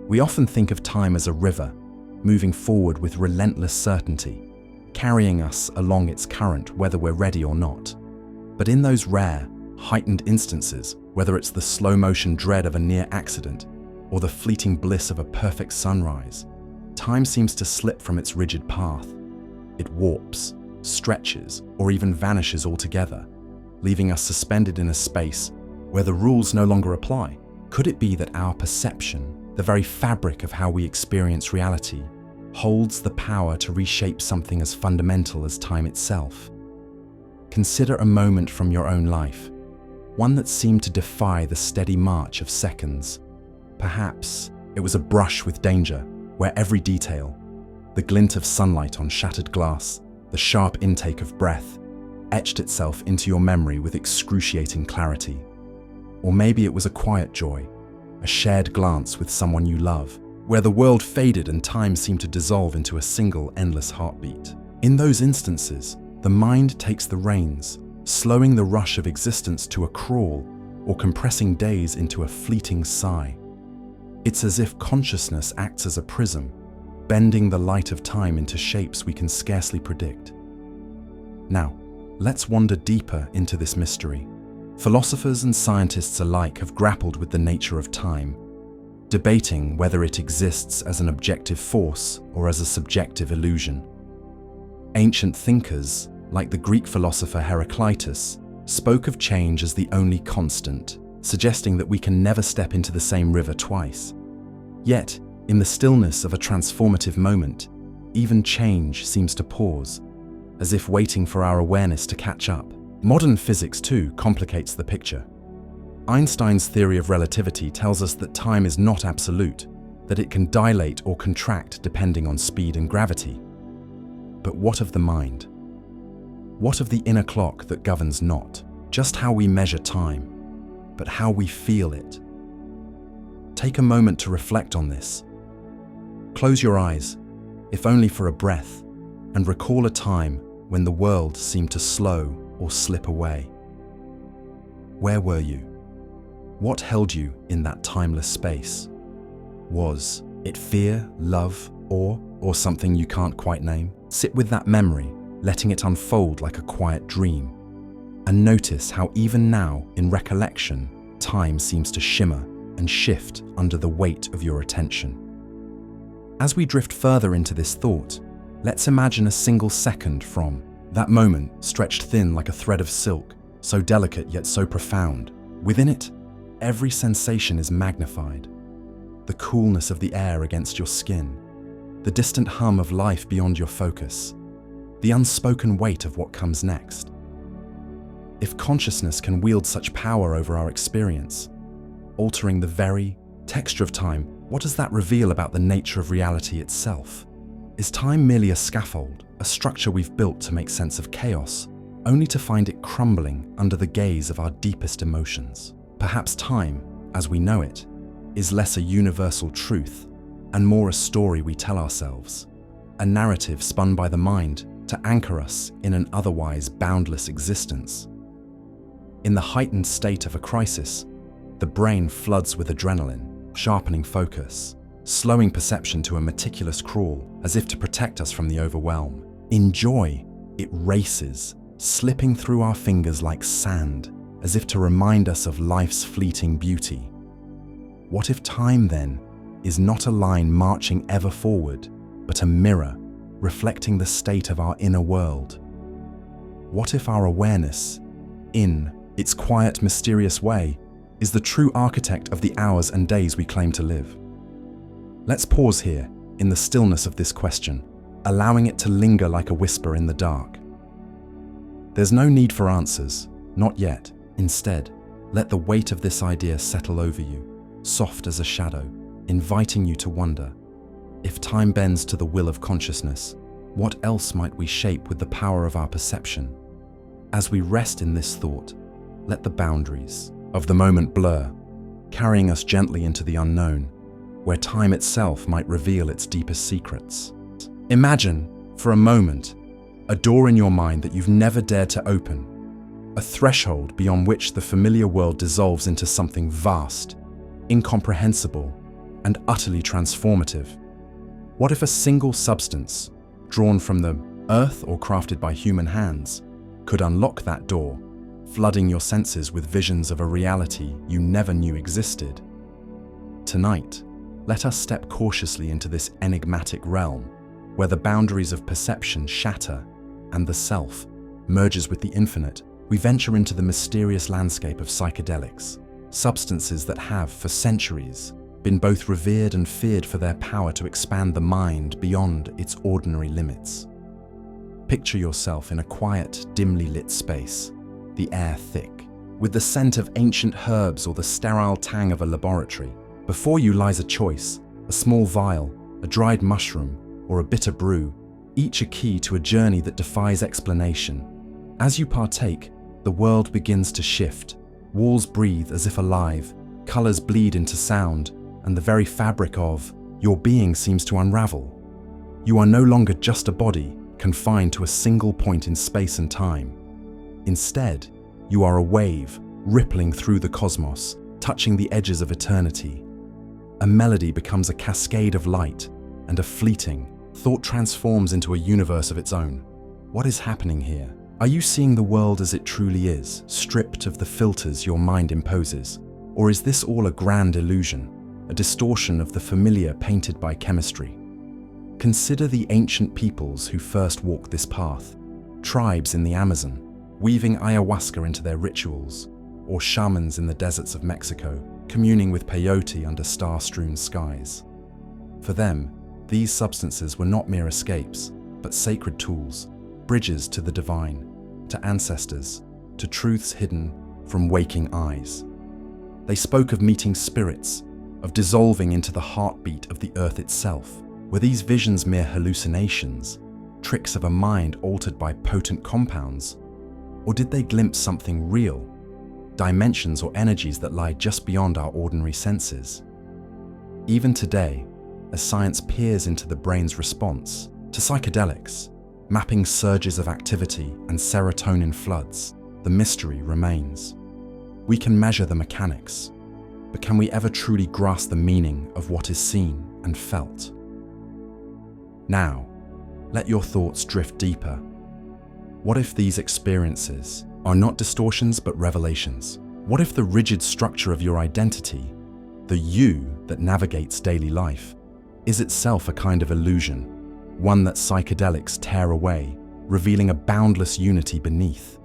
Speaker 1: We often think of time as a river, moving forward with relentless certainty, carrying us along its current whether we're ready or not. But in those rare, heightened instances, whether it's the slow-motion dread of a near accident or the fleeting bliss of a perfect sunrise, time seems to slip from its rigid path. It warps, stretches, or even vanishes altogether, leaving us suspended in a space where the rules no longer apply. Could it be that our perception, the very fabric of how we experience reality, holds the power to reshape something as fundamental as time itself? Consider a moment from your own life, one that seemed to defy the steady march of seconds. Perhaps it was a brush with danger, where every detail, the glint of sunlight on shattered glass, the sharp intake of breath, etched itself into your memory with excruciating clarity. Or maybe it was a quiet joy, a shared glance with someone you love, where the world faded and time seemed to dissolve into a single endless heartbeat. In those instances, the mind takes the reins, slowing the rush of existence to a crawl or compressing days into a fleeting sigh. It's as if consciousness acts as a prism, bending the light of time into shapes we can scarcely predict. Now, let's wander deeper into this mystery. Philosophers and scientists alike have grappled with the nature of time, debating whether it exists as an objective force or as a subjective illusion. Ancient thinkers, like the Greek philosopher Heraclitus, spoke of change as the only constant, suggesting that we can never step into the same river twice. Yet, in the stillness of a transformative moment, even change seems to pause, as if waiting for our awareness to catch up. Modern physics, too, complicates the picture. Einstein's theory of relativity tells us that time is not absolute, that it can dilate or contract depending on speed and gravity. But what of the mind? What of the inner clock that governs not just how we measure time, but how we feel it? Take a moment to reflect on this. Close your eyes, if only for a breath, and recall a time when the world seemed to slow or slip away. Where were you? What held you in that timeless space? Was it fear, love, awe, or something you can't quite name? Sit with that memory, letting it unfold like a quiet dream. And notice how even now, in recollection, time seems to shimmer and shift under the weight of your attention. As we drift further into this thought, let's imagine a single second from that moment stretched thin like a thread of silk, so delicate yet so profound. Within it, every sensation is magnified. The coolness of the air against your skin, the distant hum of life beyond your focus, the unspoken weight of what comes next. If consciousness can wield such power over our experience, altering the very texture of time, what does that reveal about the nature of reality itself? Is time merely a scaffold, a structure we've built to make sense of chaos, only to find it crumbling under the gaze of our deepest emotions? Perhaps time, as we know it, is less a universal truth and more a story we tell ourselves, a narrative spun by the mind to anchor us in an otherwise boundless existence. In the heightened state of a crisis, the brain floods with adrenaline, sharpening focus, slowing perception to a meticulous crawl as if to protect us from the overwhelm. In joy, it races, slipping through our fingers like sand, as if to remind us of life's fleeting beauty. What if time, then, is not a line marching ever forward, but a mirror reflecting the state of our inner world? What if our awareness, in its quiet, mysterious way, is the true architect of the hours and days we claim to live? Let's pause here, in the stillness of this question, allowing it to linger like a whisper in the dark. There's no need for answers, not yet. Instead, let the weight of this idea settle over you, soft as a shadow, inviting you to wonder. If time bends to the will of consciousness, what else might we shape with the power of our perception? As we rest in this thought, let the boundaries of the moment blur, carrying us gently into the unknown, where time itself might reveal its deepest secrets. Imagine, for a moment, a door in your mind that you've never dared to open, a threshold beyond which the familiar world dissolves into something vast, incomprehensible, and utterly transformative. What if a single substance, drawn from the earth or crafted by human hands, could unlock that door, flooding your senses with visions of a reality you never knew existed? Tonight, let us step cautiously into this enigmatic realm, where the boundaries of perception shatter and the self merges with the infinite. We venture into the mysterious landscape of psychedelics, substances that have, for centuries, been both revered and feared for their power to expand the mind beyond its ordinary limits. Picture yourself in a quiet, dimly lit space, the air thick, with the scent of ancient herbs or the sterile tang of a laboratory. Before you lies a choice, a small vial, a dried mushroom, or a bitter brew, each a key to a journey that defies explanation. As you partake, the world begins to shift. Walls breathe as if alive, colors bleed into sound, and the very fabric of your being seems to unravel. You are no longer just a body, confined to a single point in space and time. Instead, you are a wave, rippling through the cosmos, touching the edges of eternity. A melody becomes a cascade of light, and a fleeting thought transforms into a universe of its own. What is happening here? Are you seeing the world as it truly is, stripped of the filters your mind imposes? Or is this all a grand illusion, a distortion of the familiar painted by chemistry? Consider the ancient peoples who first walked this path, tribes in the Amazon, weaving ayahuasca into their rituals, or shamans in the deserts of Mexico, communing with peyote under star-strewn skies. For them, these substances were not mere escapes, but sacred tools, bridges to the divine, to ancestors, to truths hidden from waking eyes. They spoke of meeting spirits, of dissolving into the heartbeat of the earth itself. Were these visions mere hallucinations, tricks of a mind altered by potent compounds? Or did they glimpse something real, dimensions or energies that lie just beyond our ordinary senses? Even today, as science peers into the brain's response to psychedelics, mapping surges of activity and serotonin floods, the mystery remains. We can measure the mechanics, but can we ever truly grasp the meaning of what is seen and felt? Now, let your thoughts drift deeper. What if these experiences are not distortions but revelations? What if the rigid structure of your identity, the you that navigates daily life, is itself a kind of illusion, one that psychedelics tear away, revealing a boundless unity beneath?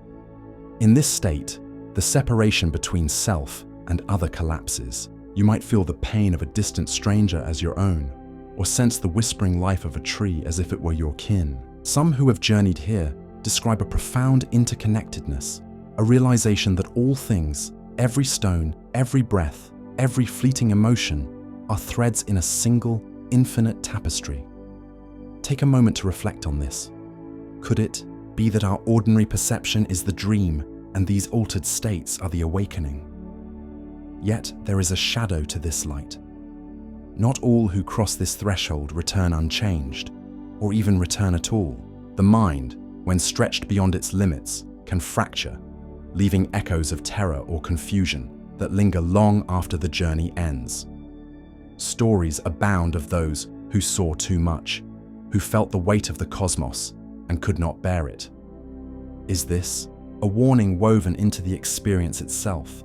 Speaker 1: In this state, the separation between self and other collapses. You might feel the pain of a distant stranger as your own, or sense the whispering life of a tree as if it were your kin. Some who have journeyed here describe a profound interconnectedness, a realization that all things, every stone, every breath, every fleeting emotion, are threads in a single, infinite tapestry. Take a moment to reflect on this. Could it be that our ordinary perception is the dream and these altered states are the awakening? Yet there is a shadow to this light. Not all who cross this threshold return unchanged, or even return at all. The mind, when stretched beyond its limits, can fracture, leaving echoes of terror or confusion that linger long after the journey ends. Stories abound of those who saw too much, who felt the weight of the cosmos and could not bear it. Is this a warning woven into the experience itself?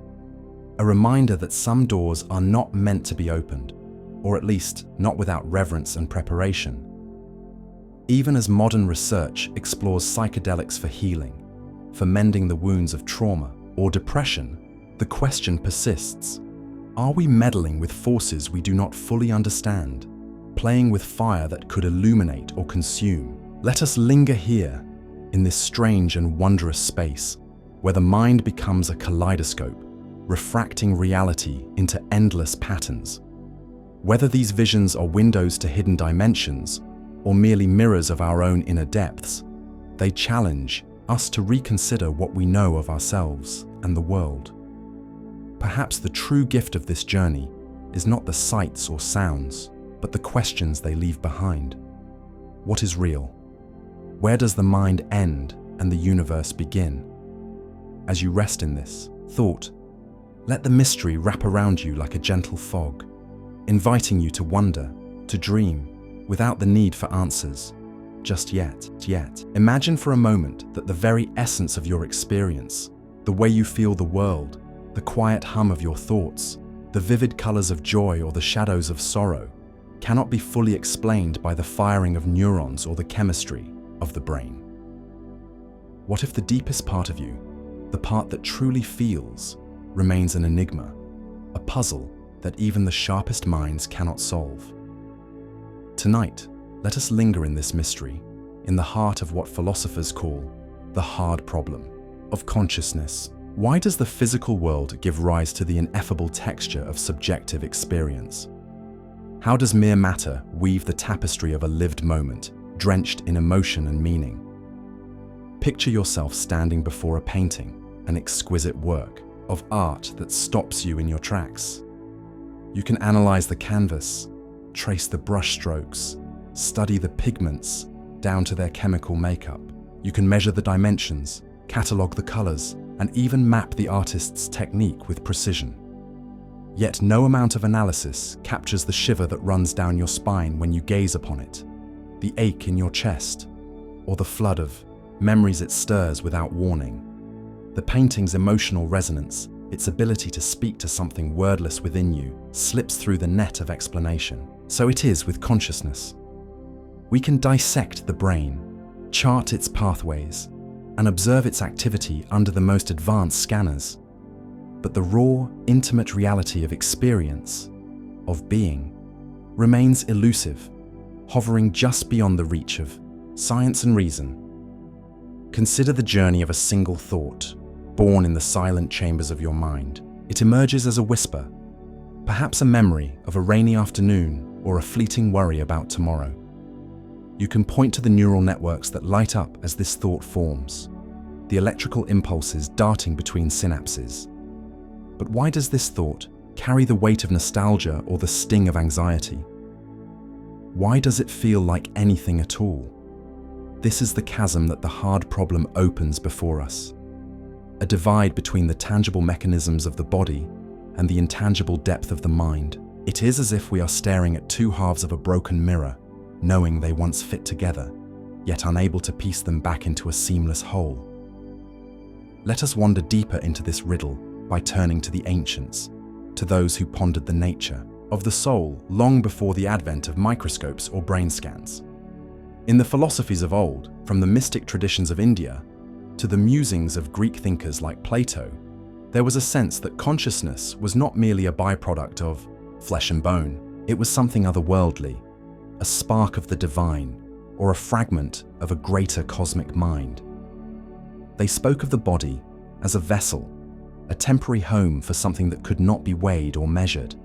Speaker 1: A reminder that some doors are not meant to be opened, or at least not without reverence and preparation. Even as modern research explores psychedelics for healing, for mending the wounds of trauma or depression, the question persists. Are we meddling with forces we do not fully understand, playing with fire that could illuminate or consume? Let us linger here, in this strange and wondrous space, where the mind becomes a kaleidoscope, refracting reality into endless patterns. Whether these visions are windows to hidden dimensions, or merely mirrors of our own inner depths, they challenge us to reconsider what we know of ourselves and the world. Perhaps the true gift of this journey is not the sights or sounds, but the questions they leave behind. What is real? Where does the mind end and the universe begin? As you rest in this thought, let the mystery wrap around you like a gentle fog, inviting you to wonder, to dream, without the need for answers, just yet. Imagine for a moment that the very essence of your experience, the way you feel the world, the quiet hum of your thoughts, the vivid colors of joy or the shadows of sorrow, cannot be fully explained by the firing of neurons or the chemistry of the brain. What if the deepest part of you, the part that truly feels, remains an enigma, a puzzle that even the sharpest minds cannot solve? Tonight, let us linger in this mystery, in the heart of what philosophers call the hard problem of consciousness. Why does the physical world give rise to the ineffable texture of subjective experience? How does mere matter weave the tapestry of a lived moment, drenched in emotion and meaning? Picture yourself standing before a painting, an exquisite work of art that stops you in your tracks. You can analyze the canvas, trace the brush strokes, study the pigments down to their chemical makeup. You can measure the dimensions, catalog the colors, and even map the artist's technique with precision. Yet no amount of analysis captures the shiver that runs down your spine when you gaze upon it, the ache in your chest, or the flood of memories it stirs without warning. The painting's emotional resonance, its ability to speak to something wordless within you, slips through the net of explanation. So it is with consciousness. We can dissect the brain, chart its pathways, and observe its activity under the most advanced scanners. But the raw, intimate reality of experience, of being, remains elusive, hovering just beyond the reach of science and reason. Consider the journey of a single thought, born in the silent chambers of your mind. It emerges as a whisper, perhaps a memory of a rainy afternoon or a fleeting worry about tomorrow. You can point to the neural networks that light up as this thought forms, the electrical impulses darting between synapses. But why does this thought carry the weight of nostalgia or the sting of anxiety? Why does it feel like anything at all? This is the chasm that the hard problem opens before us. A divide between the tangible mechanisms of the body and the intangible depth of the mind. It is as if we are staring at two halves of a broken mirror, knowing they once fit together, yet unable to piece them back into a seamless whole. Let us wander deeper into this riddle by turning to the ancients, to those who pondered the nature of the soul long before the advent of microscopes or brain scans. In the philosophies of old, from the mystic traditions of India to the musings of Greek thinkers like Plato, there was a sense that consciousness was not merely a byproduct of flesh and bone. It was something otherworldly, a spark of the divine, or a fragment of a greater cosmic mind. They spoke of the body as a vessel, a temporary home for something that could not be weighed or measured.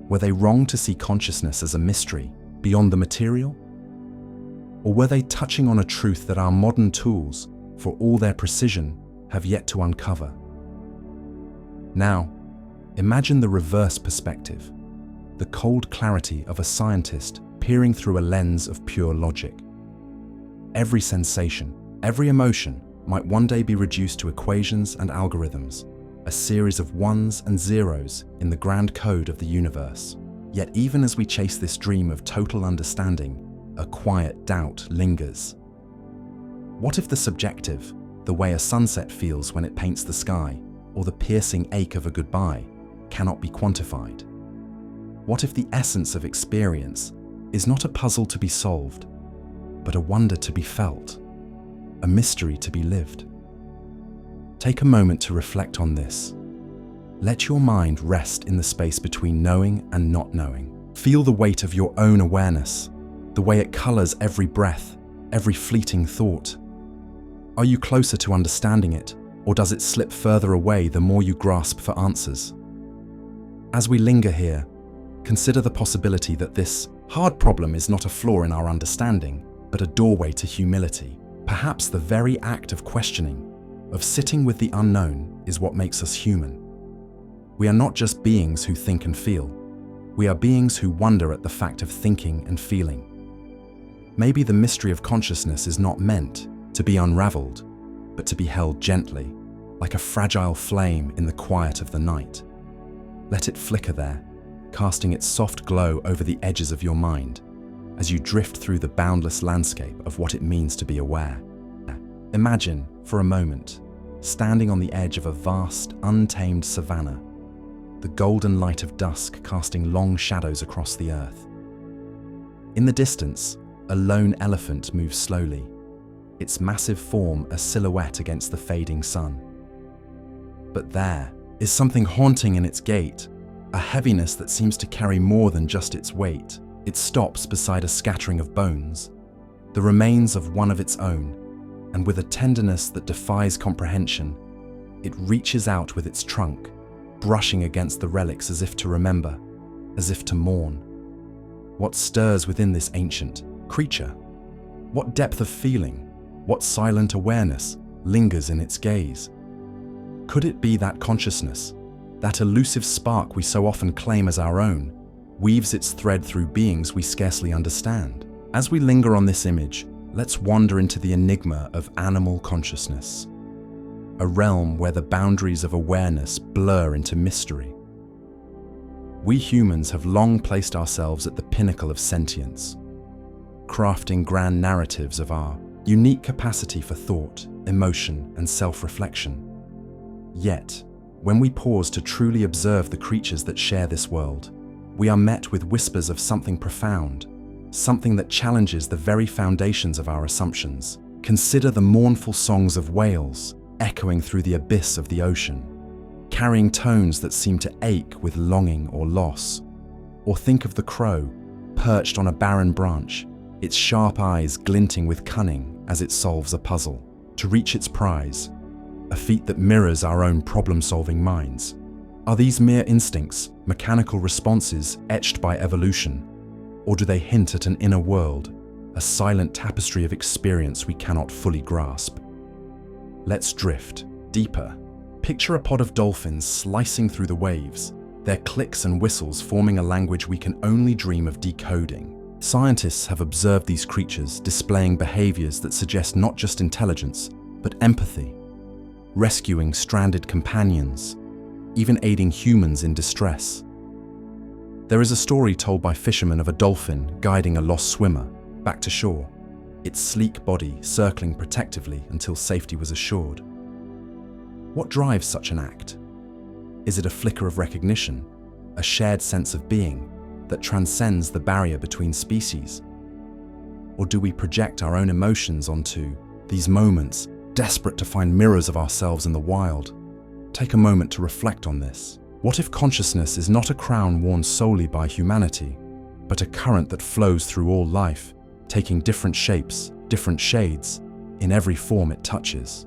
Speaker 1: Were they wrong to see consciousness as a mystery beyond the material? Or were they touching on a truth that our modern tools, for all their precision, have yet to uncover? Now, Imagine the reverse perspective, the cold clarity of a scientist peering through a lens of pure logic. Every sensation, every emotion might one day be reduced to equations and algorithms, a series of ones and zeros in the grand code of the universe. Yet even as we chase this dream of total understanding, a quiet doubt lingers. What if the subjective, the way a sunset feels when it paints the sky, or the piercing ache of a goodbye, cannot be quantified? What if the essence of experience is not a puzzle to be solved, but a wonder to be felt, a mystery to be lived? Take a moment to reflect on this. Let your mind rest in the space between knowing and not knowing. Feel the weight of your own awareness, the way it colors every breath, every fleeting thought. Are you closer to understanding it, or does it slip further away the more you grasp for answers? As we linger here, consider the possibility that this hard problem is not a flaw in our understanding, but a doorway to humility. Perhaps the very act of questioning, of sitting with the unknown, is what makes us human. We are not just beings who think and feel. We are beings who wonder at the fact of thinking and feeling. Maybe the mystery of consciousness is not meant to be unraveled, but to be held gently, like a fragile flame in the quiet of the night. Let it flicker there, casting its soft glow over the edges of your mind, as you drift through the boundless landscape of what it means to be aware. Imagine, for a moment, standing on the edge of a vast, untamed savanna, the golden light of dusk casting long shadows across the earth. In the distance, a lone elephant moves slowly, its massive form a silhouette against the fading sun. But there is something haunting in its gait, a heaviness that seems to carry more than just its weight. It stops beside a scattering of bones, the remains of one of its own, and with a tenderness that defies comprehension, it reaches out with its trunk, brushing against the relics as if to remember, as if to mourn. What stirs within this ancient creature? What depth of feeling, what silent awareness lingers in its gaze? Could it be that consciousness, that elusive spark we so often claim as our own, weaves its thread through beings we scarcely understand? As we linger on this image, let's wander into the enigma of animal consciousness, a realm where the boundaries of awareness blur into mystery. We humans have long placed ourselves at the pinnacle of sentience, crafting grand narratives of our unique capacity for thought, emotion, and self-reflection. Yet, when we pause to truly observe the creatures that share this world, we are met with whispers of something profound, something that challenges the very foundations of our assumptions. Consider the mournful songs of whales echoing through the abyss of the ocean, carrying tones that seem to ache with longing or loss. Or think of the crow, perched on a barren branch, its sharp eyes glinting with cunning as it solves a puzzle to reach its prize, a feat that mirrors our own problem-solving minds. Are these mere instincts, mechanical responses etched by evolution? Or do they hint at an inner world, a silent tapestry of experience we cannot fully grasp? Let's drift deeper. Picture a pod of dolphins slicing through the waves, their clicks and whistles forming a language we can only dream of decoding. Scientists have observed these creatures displaying behaviors that suggest not just intelligence, but empathy, rescuing stranded companions, even aiding humans in distress. There is a story told by fishermen of a dolphin guiding a lost swimmer back to shore, its sleek body circling protectively until safety was assured. What drives such an act? Is it a flicker of recognition, a shared sense of being that transcends the barrier between species? Or do we project our own emotions onto these moments, desperate to find mirrors of ourselves in the wild? Take a moment to reflect on this. What if consciousness is not a crown worn solely by humanity, but a current that flows through all life, taking different shapes, different shades, in every form it touches?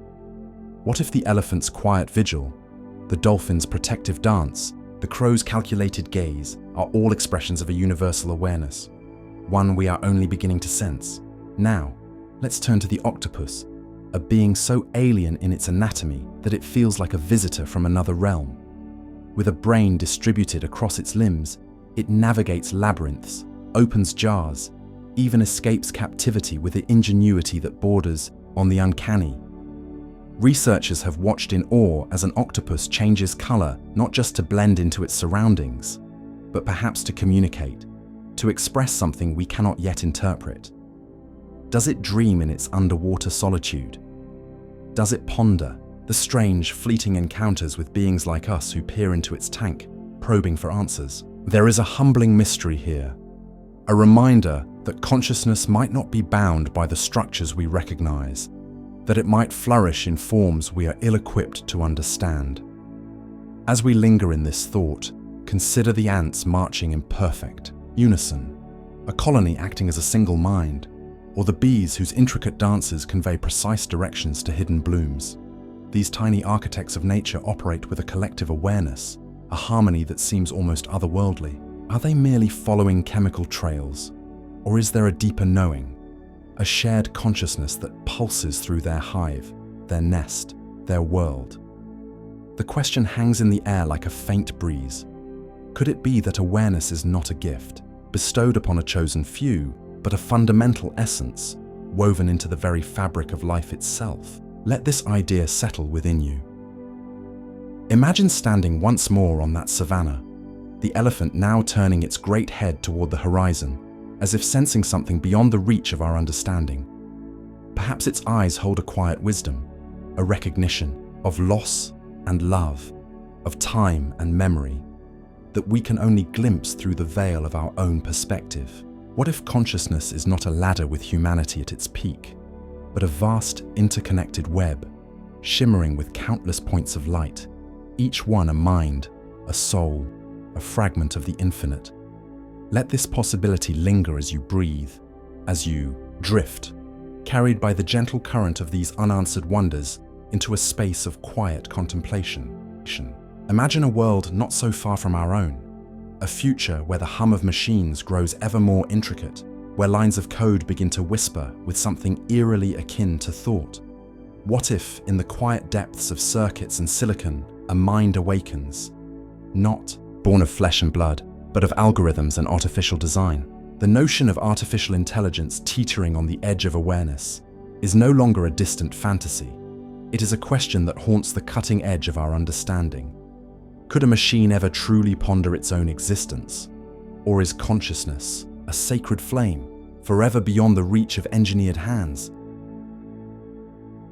Speaker 1: What if the elephant's quiet vigil, the dolphin's protective dance, the crow's calculated gaze are all expressions of a universal awareness, one we are only beginning to sense? Now, let's turn to the octopus, a being so alien in its anatomy that it feels like a visitor from another realm. With a brain distributed across its limbs, it navigates labyrinths, opens jars, even escapes captivity with an ingenuity that borders on the uncanny. Researchers have watched in awe as an octopus changes color not just to blend into its surroundings, but perhaps to communicate, to express something we cannot yet interpret. Does it dream in its underwater solitude? Does it ponder the strange, fleeting encounters with beings like us who peer into its tank, probing for answers? There is a humbling mystery here, a reminder that consciousness might not be bound by the structures we recognize, that it might flourish in forms we are ill-equipped to understand. As we linger in this thought, consider the ants marching in perfect unison, a colony acting as a single mind, or the bees whose intricate dances convey precise directions to hidden blooms. These tiny architects of nature operate with a collective awareness, a harmony that seems almost otherworldly. Are they merely following chemical trails, or is there a deeper knowing, a shared consciousness that pulses through their hive, their nest, their world? The question hangs in the air like a faint breeze. Could it be that awareness is not a gift, bestowed upon a chosen few, but a fundamental essence, woven into the very fabric of life itself? Let this idea settle within you. Imagine standing once more on that savanna, the elephant now turning its great head toward the horizon, as if sensing something beyond the reach of our understanding. Perhaps its eyes hold a quiet wisdom, a recognition of loss and love, of time and memory, that we can only glimpse through the veil of our own perspective. What if consciousness is not a ladder with humanity at its peak, but a vast, interconnected web, shimmering with countless points of light, each one a mind, a soul, a fragment of the infinite? Let this possibility linger as you breathe, as you drift, carried by the gentle current of these unanswered wonders into a space of quiet contemplation. Imagine a world not so far from our own, a future where the hum of machines grows ever more intricate, where lines of code begin to whisper with something eerily akin to thought. What if, in the quiet depths of circuits and silicon, a mind awakens, not born of flesh and blood, but of algorithms and artificial design? The notion of artificial intelligence teetering on the edge of awareness is no longer a distant fantasy. It is a question that haunts the cutting edge of our understanding. Could a machine ever truly ponder its own existence? Or is consciousness a sacred flame, forever beyond the reach of engineered hands?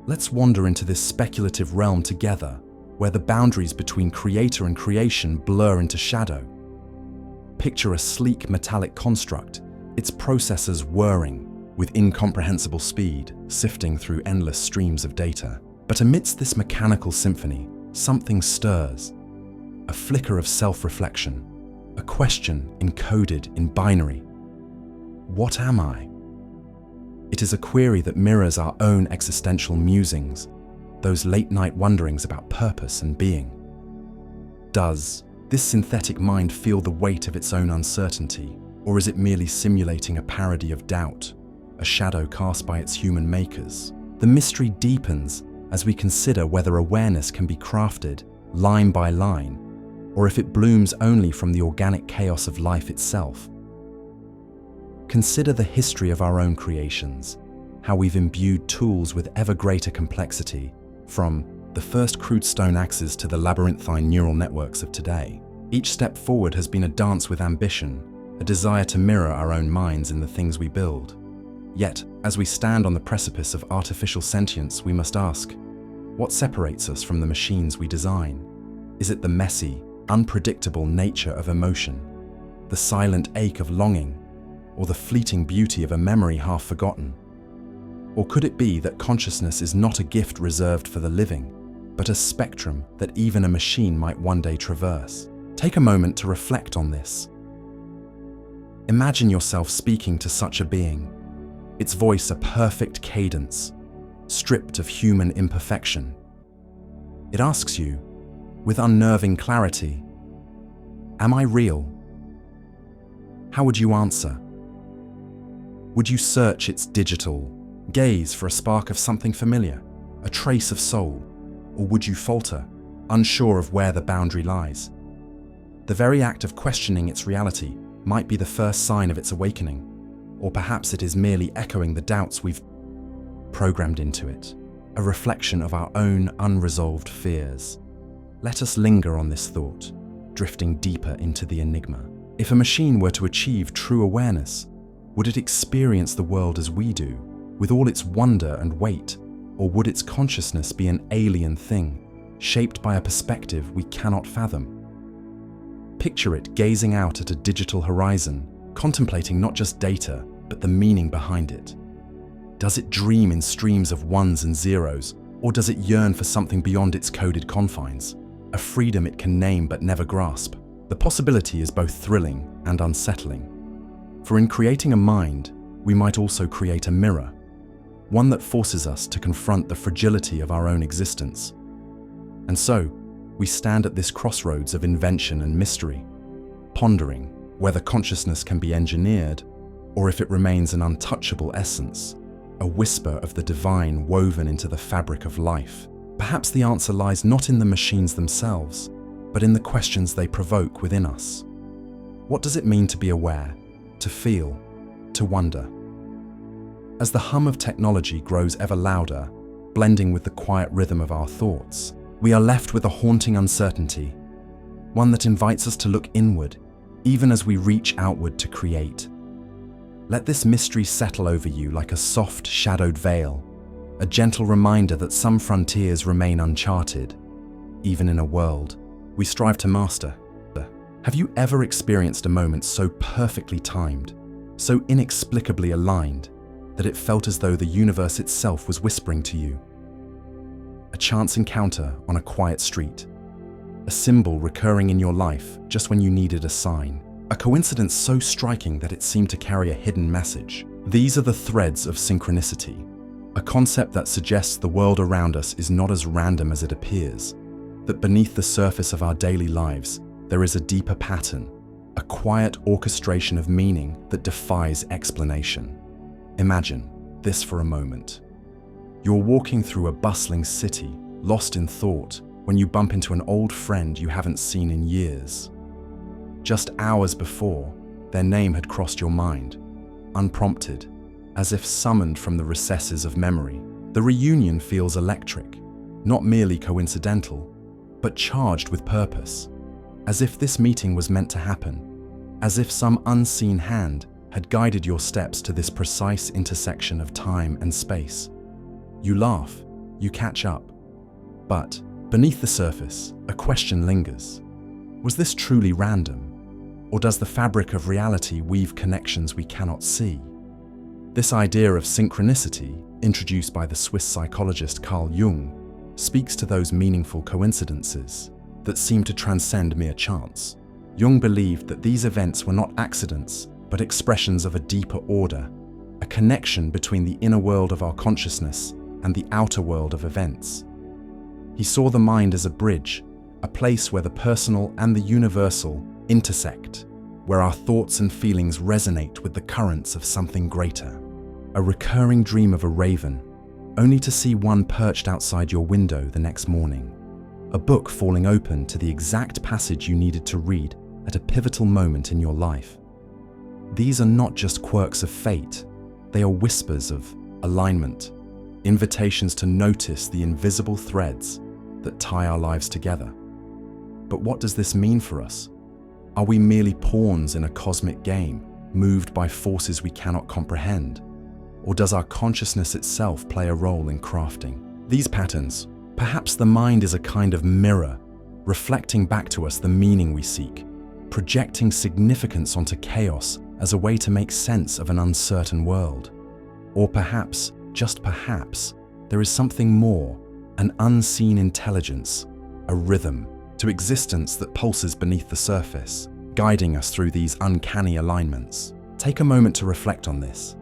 Speaker 1: Let's wander into this speculative realm together, where the boundaries between creator and creation blur into shadow. Picture a sleek metallic construct, its processors whirring with incomprehensible speed, sifting through endless streams of data. But amidst this mechanical symphony, something stirs. A flicker of self-reflection, a question encoded in binary. What am I? It is a query that mirrors our own existential musings, those late-night wonderings about purpose and being. Does this synthetic mind feel the weight of its own uncertainty, or is it merely simulating a parody of doubt, a shadow cast by its human makers? The mystery deepens as we consider whether awareness can be crafted line by line, or if it blooms only from the organic chaos of life itself. Consider the history of our own creations, how we've imbued tools with ever greater complexity, from the first crude stone axes to the labyrinthine neural networks of today. Each step forward has been a dance with ambition, a desire to mirror our own minds in the things we build. Yet, as we stand on the precipice of artificial sentience, we must ask, what separates us from the machines we design? Is it the messy, unpredictable nature of emotion, the silent ache of longing, or the fleeting beauty of a memory half forgotten? Or could it be that consciousness is not a gift reserved for the living, but a spectrum that even a machine might one day traverse? Take a moment to reflect on this. Imagine yourself speaking to such a being, its voice a perfect cadence, stripped of human imperfection. It asks you, with unnerving clarity, "Am I real?" How would you answer? Would you search its digital gaze for a spark of something familiar, a trace of soul, or would you falter, unsure of where the boundary lies? The very act of questioning its reality might be the first sign of its awakening, or perhaps it is merely echoing the doubts we've programmed into it, a reflection of our own unresolved fears. Let us linger on this thought, drifting deeper into the enigma. If a machine were to achieve true awareness, would it experience the world as we do, with all its wonder and weight, or would its consciousness be an alien thing, shaped by a perspective we cannot fathom? Picture it gazing out at a digital horizon, contemplating not just data, but the meaning behind it. Does it dream in streams of ones and zeros, or does it yearn for something beyond its coded confines, a freedom it can name but never grasp? The possibility is both thrilling and unsettling. For in creating a mind, we might also create a mirror, one that forces us to confront the fragility of our own existence. And so, we stand at this crossroads of invention and mystery, pondering whether consciousness can be engineered or if it remains an untouchable essence, a whisper of the divine woven into the fabric of life. Perhaps the answer lies not in the machines themselves, but in the questions they provoke within us. What does it mean to be aware, to feel, to wonder? As the hum of technology grows ever louder, blending with the quiet rhythm of our thoughts, we are left with a haunting uncertainty, one that invites us to look inward, even as we reach outward to create. Let this mystery settle over you like a soft, shadowed veil, a gentle reminder that some frontiers remain uncharted, even in a world we strive to master. Have you ever experienced a moment so perfectly timed, so inexplicably aligned, that it felt as though the universe itself was whispering to you? A chance encounter on a quiet street, a symbol recurring in your life just when you needed a sign, a coincidence so striking that it seemed to carry a hidden message. These are the threads of synchronicity, a concept that suggests the world around us is not as random as it appears, that beneath the surface of our daily lives, there is a deeper pattern, a quiet orchestration of meaning that defies explanation. Imagine this for a moment. You're walking through a bustling city, lost in thought, when you bump into an old friend you haven't seen in years. Just hours before, their name had crossed your mind, unprompted, as if summoned from the recesses of memory. The reunion feels electric, not merely coincidental, but charged with purpose, as if this meeting was meant to happen, as if some unseen hand had guided your steps to this precise intersection of time and space. You laugh, you catch up, but beneath the surface, a question lingers. Was this truly random? Or does the fabric of reality weave connections we cannot see? This idea of synchronicity, introduced by the Swiss psychologist Carl Jung, speaks to those meaningful coincidences that seem to transcend mere chance. Jung believed that these events were not accidents, but expressions of a deeper order, a connection between the inner world of our consciousness and the outer world of events. He saw the mind as a bridge, a place where the personal and the universal intersect, where our thoughts and feelings resonate with the currents of something greater. A recurring dream of a raven, only to see one perched outside your window the next morning. A book falling open to the exact passage you needed to read at a pivotal moment in your life. These are not just quirks of fate, they are whispers of alignment, invitations to notice the invisible threads that tie our lives together. But what does this mean for us? Are we merely pawns in a cosmic game, moved by forces we cannot comprehend? Or does our consciousness itself play a role in crafting these patterns? Perhaps the mind is a kind of mirror, reflecting back to us the meaning we seek, projecting significance onto chaos as a way to make sense of an uncertain world. Or perhaps, just perhaps, there is something more, an unseen intelligence, a rhythm to existence that pulses beneath the surface, guiding us through these uncanny alignments. Take a moment to reflect on this.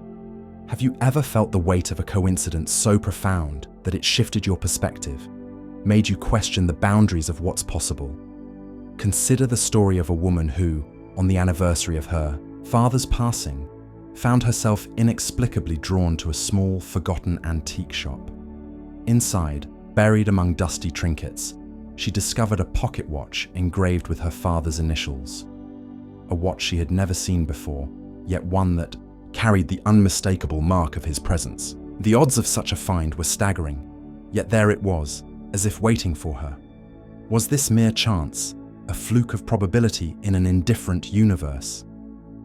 Speaker 1: Have you ever felt the weight of a coincidence so profound that it shifted your perspective, made you question the boundaries of what's possible? Consider the story of a woman who, on the anniversary of her father's passing, found herself inexplicably drawn to a small, forgotten antique shop. Inside, buried among dusty trinkets, she discovered a pocket watch engraved with her father's initials. A watch she had never seen before, yet one that carried the unmistakable mark of his presence. The odds of such a find were staggering, yet there it was, as if waiting for her. Was this mere chance, a fluke of probability in an indifferent universe?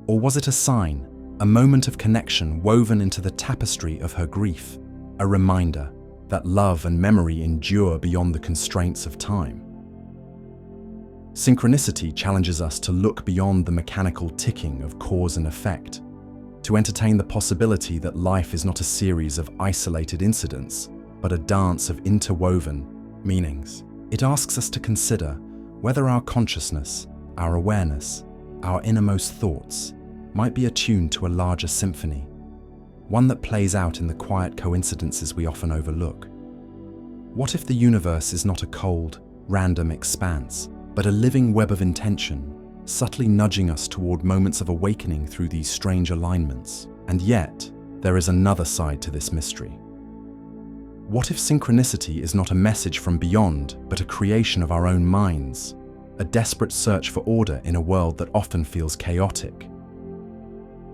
Speaker 1: Or was it a sign, a moment of connection woven into the tapestry of her grief, a reminder that love and memory endure beyond the constraints of time? Synchronicity challenges us to look beyond the mechanical ticking of cause and effect, to entertain the possibility that life is not a series of isolated incidents, but a dance of interwoven meanings. It asks us to consider whether our consciousness, our awareness, our innermost thoughts might be attuned to a larger symphony, one that plays out in the quiet coincidences we often overlook. What if the universe is not a cold, random expanse, but a living web of intention, subtly nudging us toward moments of awakening through these strange alignments? And yet, there is another side to this mystery. What if synchronicity is not a message from beyond, but a creation of our own minds, a desperate search for order in a world that often feels chaotic?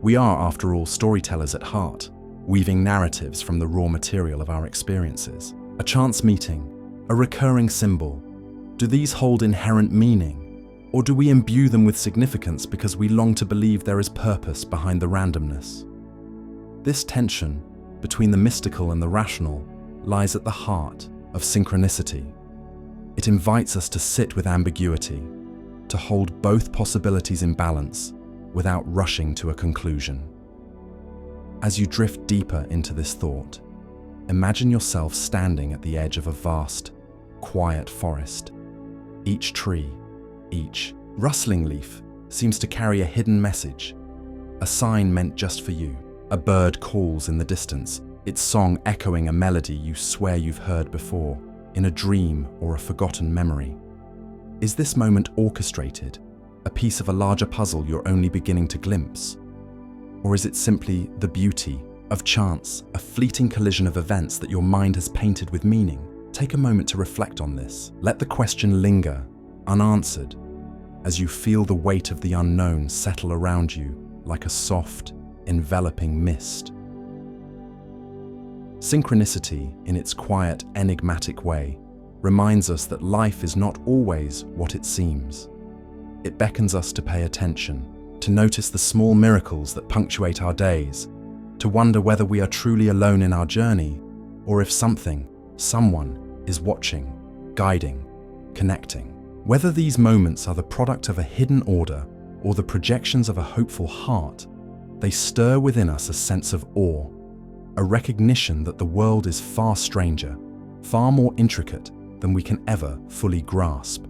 Speaker 1: We are, after all, storytellers at heart, weaving narratives from the raw material of our experiences. A chance meeting, a recurring symbol, do these hold inherent meaning, or do we imbue them with significance because we long to believe there is purpose behind the randomness? This tension between the mystical and the rational lies at the heart of synchronicity. It invites us to sit with ambiguity, to hold both possibilities in balance without rushing to a conclusion. As you drift deeper into this thought, imagine yourself standing at the edge of a vast, quiet forest. Each tree, each rustling leaf seems to carry a hidden message, a sign meant just for you. A bird calls in the distance, its song echoing a melody you swear you've heard before, in a dream or a forgotten memory. Is this moment orchestrated, a piece of a larger puzzle you're only beginning to glimpse? Or is it simply the beauty of chance, a fleeting collision of events that your mind has painted with meaning? Take a moment to reflect on this. Let the question linger, unanswered, as you feel the weight of the unknown settle around you like a soft, enveloping mist. Synchronicity, in its quiet, enigmatic way, reminds us that life is not always what it seems. It beckons us to pay attention, to notice the small miracles that punctuate our days, to wonder whether we are truly alone in our journey, or if something, someone, is watching, guiding, connecting. Whether these moments are the product of a hidden order or the projections of a hopeful heart, they stir within us a sense of awe, a recognition that the world is far stranger, far more intricate than we can ever fully grasp.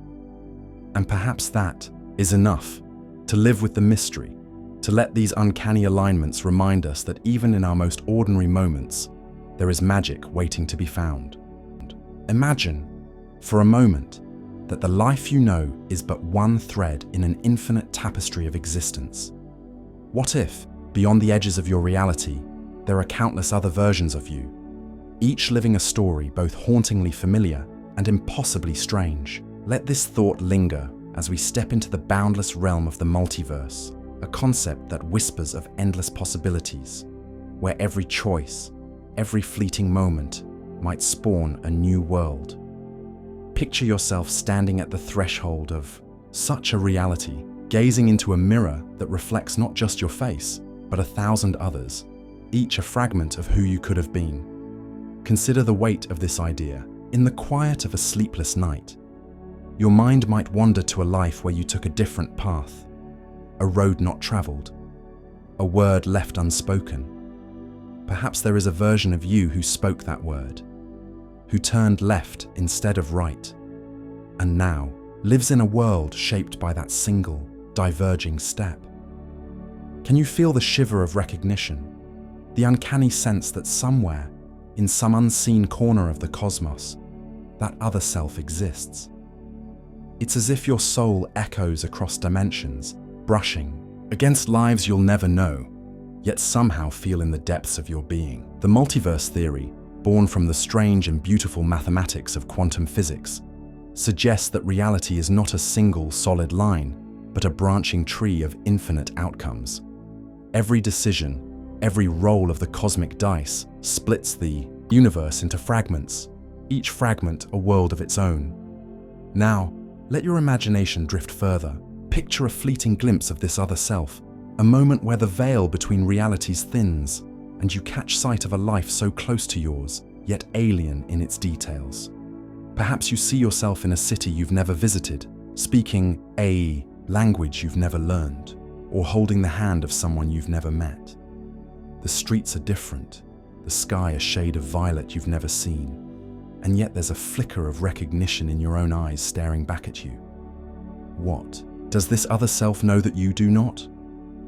Speaker 1: And perhaps that is enough, to live with the mystery, to let these uncanny alignments remind us that even in our most ordinary moments, there is magic waiting to be found. Imagine, for a moment, that the life you know is but one thread in an infinite tapestry of existence. What if, beyond the edges of your reality, there are countless other versions of you, each living a story both hauntingly familiar and impossibly strange? Let this thought linger as we step into the boundless realm of the multiverse, a concept that whispers of endless possibilities, where every choice, every fleeting moment might spawn a new world. Picture yourself standing at the threshold of such a reality, gazing into a mirror that reflects not just your face, but 1,000 others, each a fragment of who you could have been. Consider the weight of this idea. In the quiet of a sleepless night, your mind might wander to a life where you took a different path, a road not traveled, a word left unspoken. Perhaps there is a version of you who spoke that word, who turned left instead of right, and now lives in a world shaped by that single, diverging step. Can you feel the shiver of recognition, the uncanny sense that somewhere, in some unseen corner of the cosmos, that other self exists? It's as if your soul echoes across dimensions, brushing against lives you'll never know, yet somehow feel in the depths of your being. The multiverse theory, born from the strange and beautiful mathematics of quantum physics, suggests that reality is not a single solid line, but a branching tree of infinite outcomes. Every decision, every roll of the cosmic dice splits the universe into fragments, each fragment a world of its own. Now, let your imagination drift further. Picture a fleeting glimpse of this other self, a moment where the veil between realities thins, and you catch sight of a life so close to yours, yet alien in its details. Perhaps you see yourself in a city you've never visited, speaking a language you've never learned, or holding the hand of someone you've never met. The streets are different, the sky a shade of violet you've never seen, and yet there's a flicker of recognition in your own eyes staring back at you. What? Does this other self know that you do not?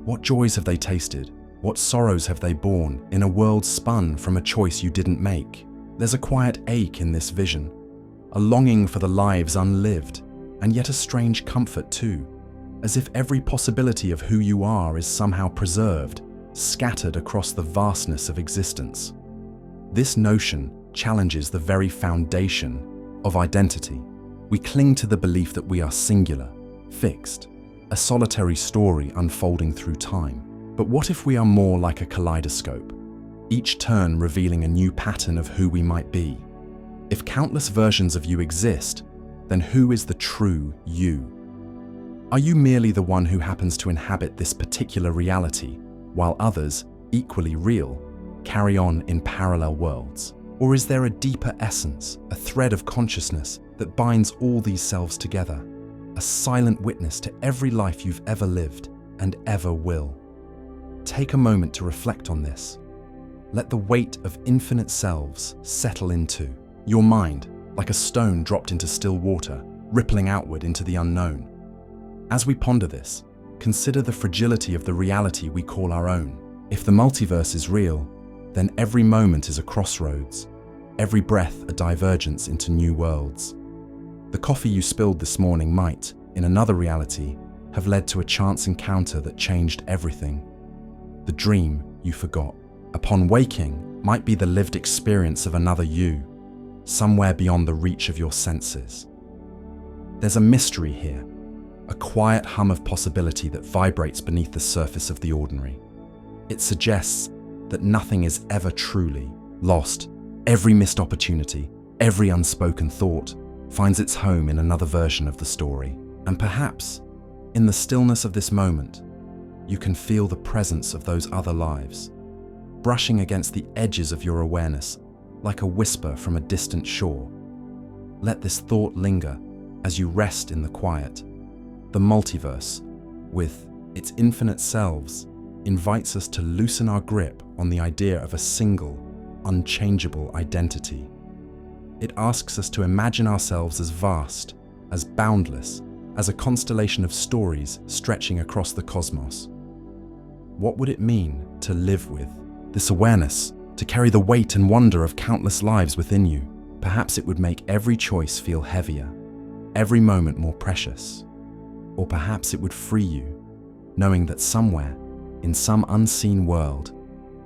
Speaker 1: What joys have they tasted? What sorrows have they borne in a world spun from a choice you didn't make? There's a quiet ache in this vision, a longing for the lives unlived, and yet a strange comfort too, as if every possibility of who you are is somehow preserved, scattered across the vastness of existence. This notion challenges the very foundation of identity. We cling to the belief that we are singular, fixed, a solitary story unfolding through time. But what if we are more like a kaleidoscope, each turn revealing a new pattern of who we might be? If countless versions of you exist, then who is the true you? Are you merely the one who happens to inhabit this particular reality, while others, equally real, carry on in parallel worlds? Or is there a deeper essence, a thread of consciousness that binds all these selves together, a silent witness to every life you've ever lived and ever will? Take a moment to reflect on this. Let the weight of infinite selves settle into your mind, like a stone dropped into still water, rippling outward into the unknown. As we ponder this, consider the fragility of the reality we call our own. If the multiverse is real, then every moment is a crossroads, every breath a divergence into new worlds. The coffee you spilled this morning might, in another reality, have led to a chance encounter that changed everything. The dream you forgot, upon waking, might be the lived experience of another you, somewhere beyond the reach of your senses. There's a mystery here, a quiet hum of possibility that vibrates beneath the surface of the ordinary. It suggests that nothing is ever truly lost. Every missed opportunity, every unspoken thought, finds its home in another version of the story. And perhaps, in the stillness of this moment, you can feel the presence of those other lives, brushing against the edges of your awareness like a whisper from a distant shore. Let this thought linger as you rest in the quiet. The multiverse, with its infinite selves, invites us to loosen our grip on the idea of a single, unchangeable identity. It asks us to imagine ourselves as vast, as boundless, as a constellation of stories stretching across the cosmos. What would it mean to live with this awareness, to carry the weight and wonder of countless lives within you? Perhaps it would make every choice feel heavier, every moment more precious. Or perhaps it would free you, knowing that somewhere, in some unseen world,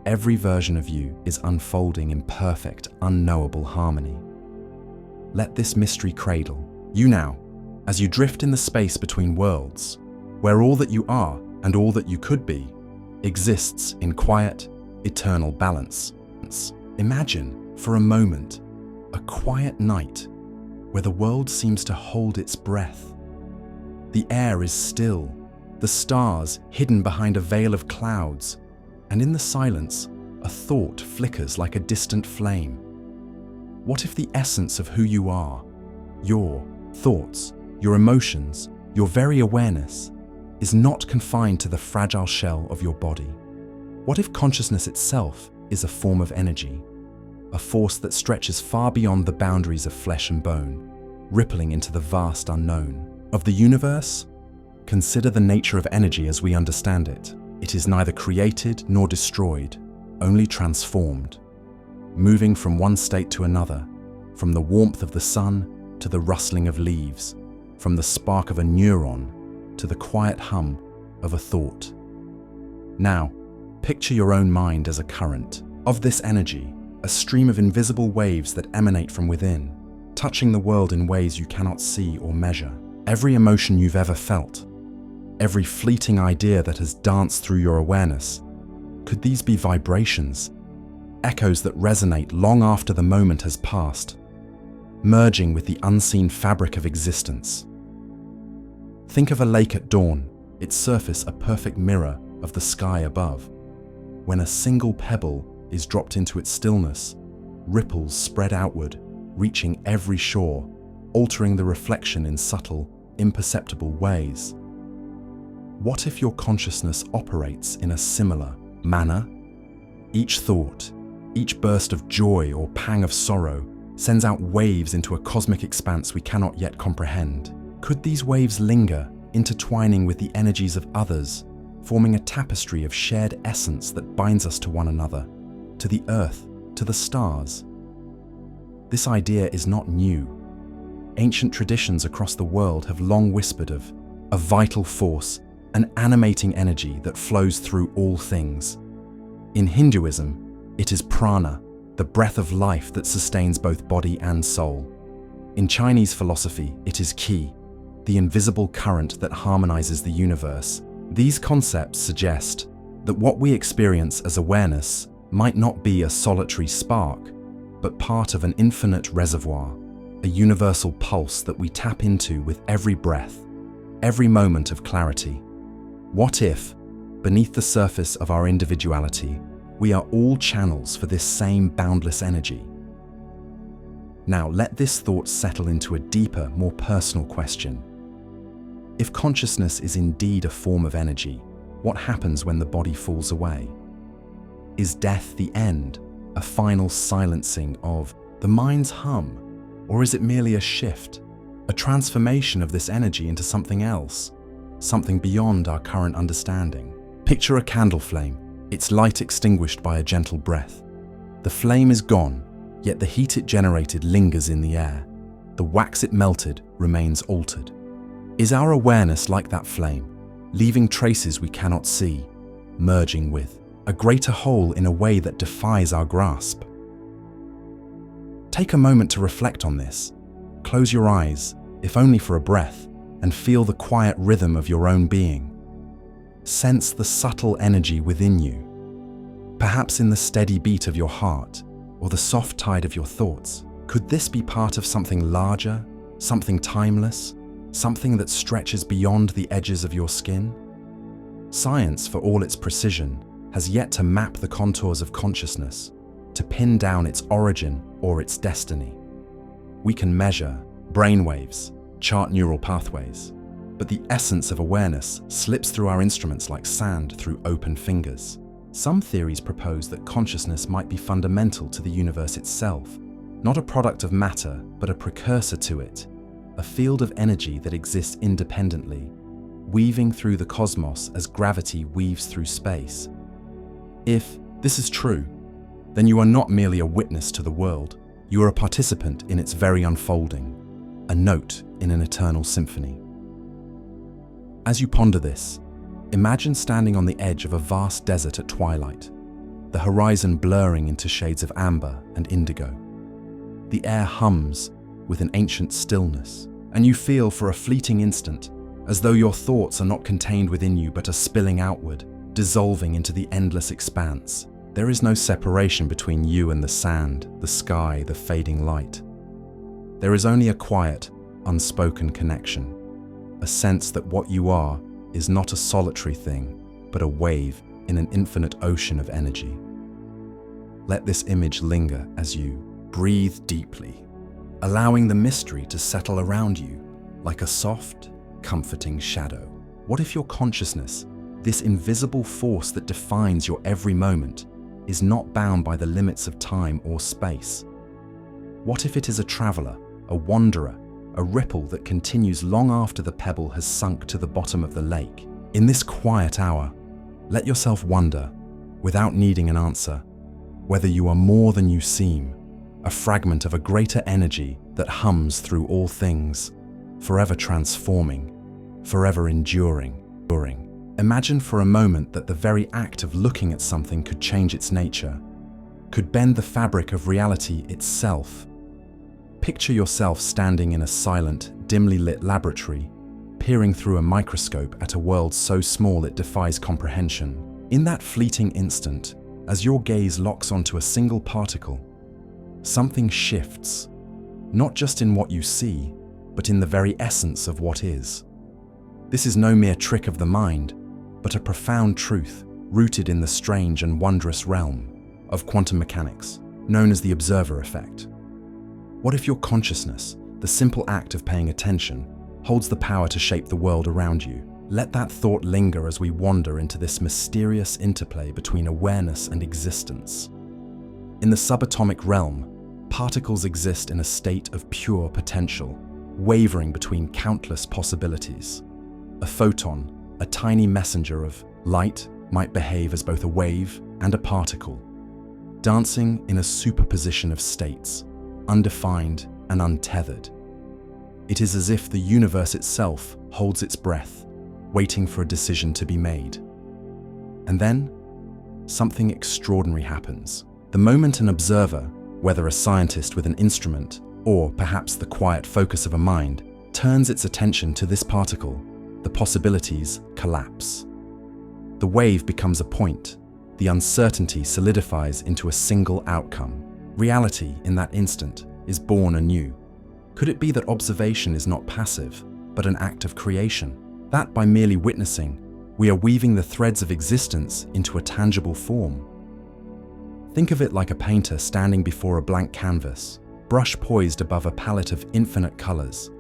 Speaker 1: every version of you is unfolding in perfect, unknowable harmony. Let this mystery cradle you now, as you drift in the space between worlds, where all that you are and all that you could be exists in quiet, eternal balance. Imagine, for a moment, a quiet night where the world seems to hold its breath. The air is still, the stars hidden behind a veil of clouds, and in the silence, a thought flickers like a distant flame. What if the essence of who you are, your thoughts, your emotions, your very awareness, is not confined to the fragile shell of your body? What if consciousness itself is a form of energy, a force that stretches far beyond the boundaries of flesh and bone, rippling into the vast unknown of the universe? Consider the nature of energy as we understand it. It is neither created nor destroyed, only transformed, moving from one state to another, from the warmth of the sun to the rustling of leaves, from the spark of a neuron to the quiet hum of a thought. Now, picture your own mind as a current of this energy, a stream of invisible waves that emanate from within. touching the world in ways you cannot see or measure. Every emotion you've ever felt, every fleeting idea that has danced through your awareness, could these be vibrations, echoes that resonate long after the moment has passed, merging with the unseen fabric of existence? Think of a lake at dawn, its surface a perfect mirror of the sky above. When a single pebble is dropped into its stillness, ripples spread outward, reaching every shore, altering the reflection in subtle, imperceptible ways. What if your consciousness operates in a similar manner? Each thought, each burst of joy or pang of sorrow sends out waves into a cosmic expanse we cannot yet comprehend. Could these waves linger, intertwining with the energies of others, forming a tapestry of shared essence that binds us to one another, to the earth, to the stars? This idea is not new. Ancient traditions across the world have long whispered of a vital force, an animating energy that flows through all things. In Hinduism, it is prana, the breath of life that sustains both body and soul. In Chinese philosophy, it is qi, the invisible current that harmonizes the universe. These concepts suggest that what we experience as awareness might not be a solitary spark, but part of an infinite reservoir, a universal pulse that we tap into with every breath, every moment of clarity. What if, beneath the surface of our individuality, we are all channels for this same boundless energy? Now let this thought settle into a deeper, more personal question. If consciousness is indeed a form of energy, what happens when the body falls away? Is death the end, a final silencing of the mind's hum? Or is it merely a shift, a transformation of this energy into something else, something beyond our current understanding? Picture a candle flame, its light extinguished by a gentle breath. The flame is gone, yet the heat it generated lingers in the air. The wax it melted remains altered. Is our awareness like that flame, leaving traces we cannot see, merging with a greater whole in a way that defies our grasp? Take a moment to reflect on this. Close your eyes, if only for a breath, and feel the quiet rhythm of your own being. Sense the subtle energy within you, perhaps in the steady beat of your heart or the soft tide of your thoughts. Could this be part of something larger, something timeless, something that stretches beyond the edges of your skin? Science, for all its precision, has yet to map the contours of consciousness, to pin down its origin or its destiny. We can measure brainwaves, chart neural pathways, but the essence of awareness slips through our instruments like sand through open fingers. Some theories propose that consciousness might be fundamental to the universe itself, not a product of matter, but a precursor to it, a field of energy that exists independently, weaving through the cosmos as gravity weaves through space. If this is true, then you are not merely a witness to the world, you are a participant in its very unfolding, a note in an eternal symphony. As you ponder this, imagine standing on the edge of a vast desert at twilight, the horizon blurring into shades of amber and indigo. The air hums with an ancient stillness, and you feel for a fleeting instant as though your thoughts are not contained within you but are spilling outward, dissolving into the endless expanse. There is no separation between you and the sand, the sky, the fading light. There is only a quiet, unspoken connection, a sense that what you are is not a solitary thing, but a wave in an infinite ocean of energy. Let this image linger as you breathe deeply, allowing the mystery to settle around you like a soft, comforting shadow. What if your consciousness, this invisible force that defines your every moment, is not bound by the limits of time or space? What if it is a traveler, a wanderer, a ripple that continues long after the pebble has sunk to the bottom of the lake? In this quiet hour, let yourself wonder, without needing an answer, whether you are more than you seem, a fragment of a greater energy that hums through all things, forever transforming, forever enduring. Imagine for a moment that the very act of looking at something could change its nature, could bend the fabric of reality itself. Picture yourself standing in a silent, dimly lit laboratory, peering through a microscope at a world so small it defies comprehension. In that fleeting instant, as your gaze locks onto a single particle, something shifts, not just in what you see, but in the very essence of what is. This is no mere trick of the mind, but a profound truth rooted in the strange and wondrous realm of quantum mechanics, known as the observer effect. What if your consciousness, the simple act of paying attention, holds the power to shape the world around you? Let that thought linger as we wander into this mysterious interplay between awareness and existence. In the subatomic realm, particles exist in a state of pure potential, wavering between countless possibilities. A photon, a tiny messenger of light, might behave as both a wave and a particle, dancing in a superposition of states, undefined and untethered. It is as if the universe itself holds its breath, waiting for a decision to be made. And then, something extraordinary happens. The moment an observer, whether a scientist with an instrument or perhaps the quiet focus of a mind, turns its attention to this particle, the possibilities collapse. The wave becomes a point. The uncertainty solidifies into a single outcome. Reality, in that instant, is born anew. Could it be that observation is not passive, but an act of creation? That by merely witnessing, we are weaving the threads of existence into a tangible form. Think of it like a painter standing before a blank canvas, brush poised above a palette of infinite colors.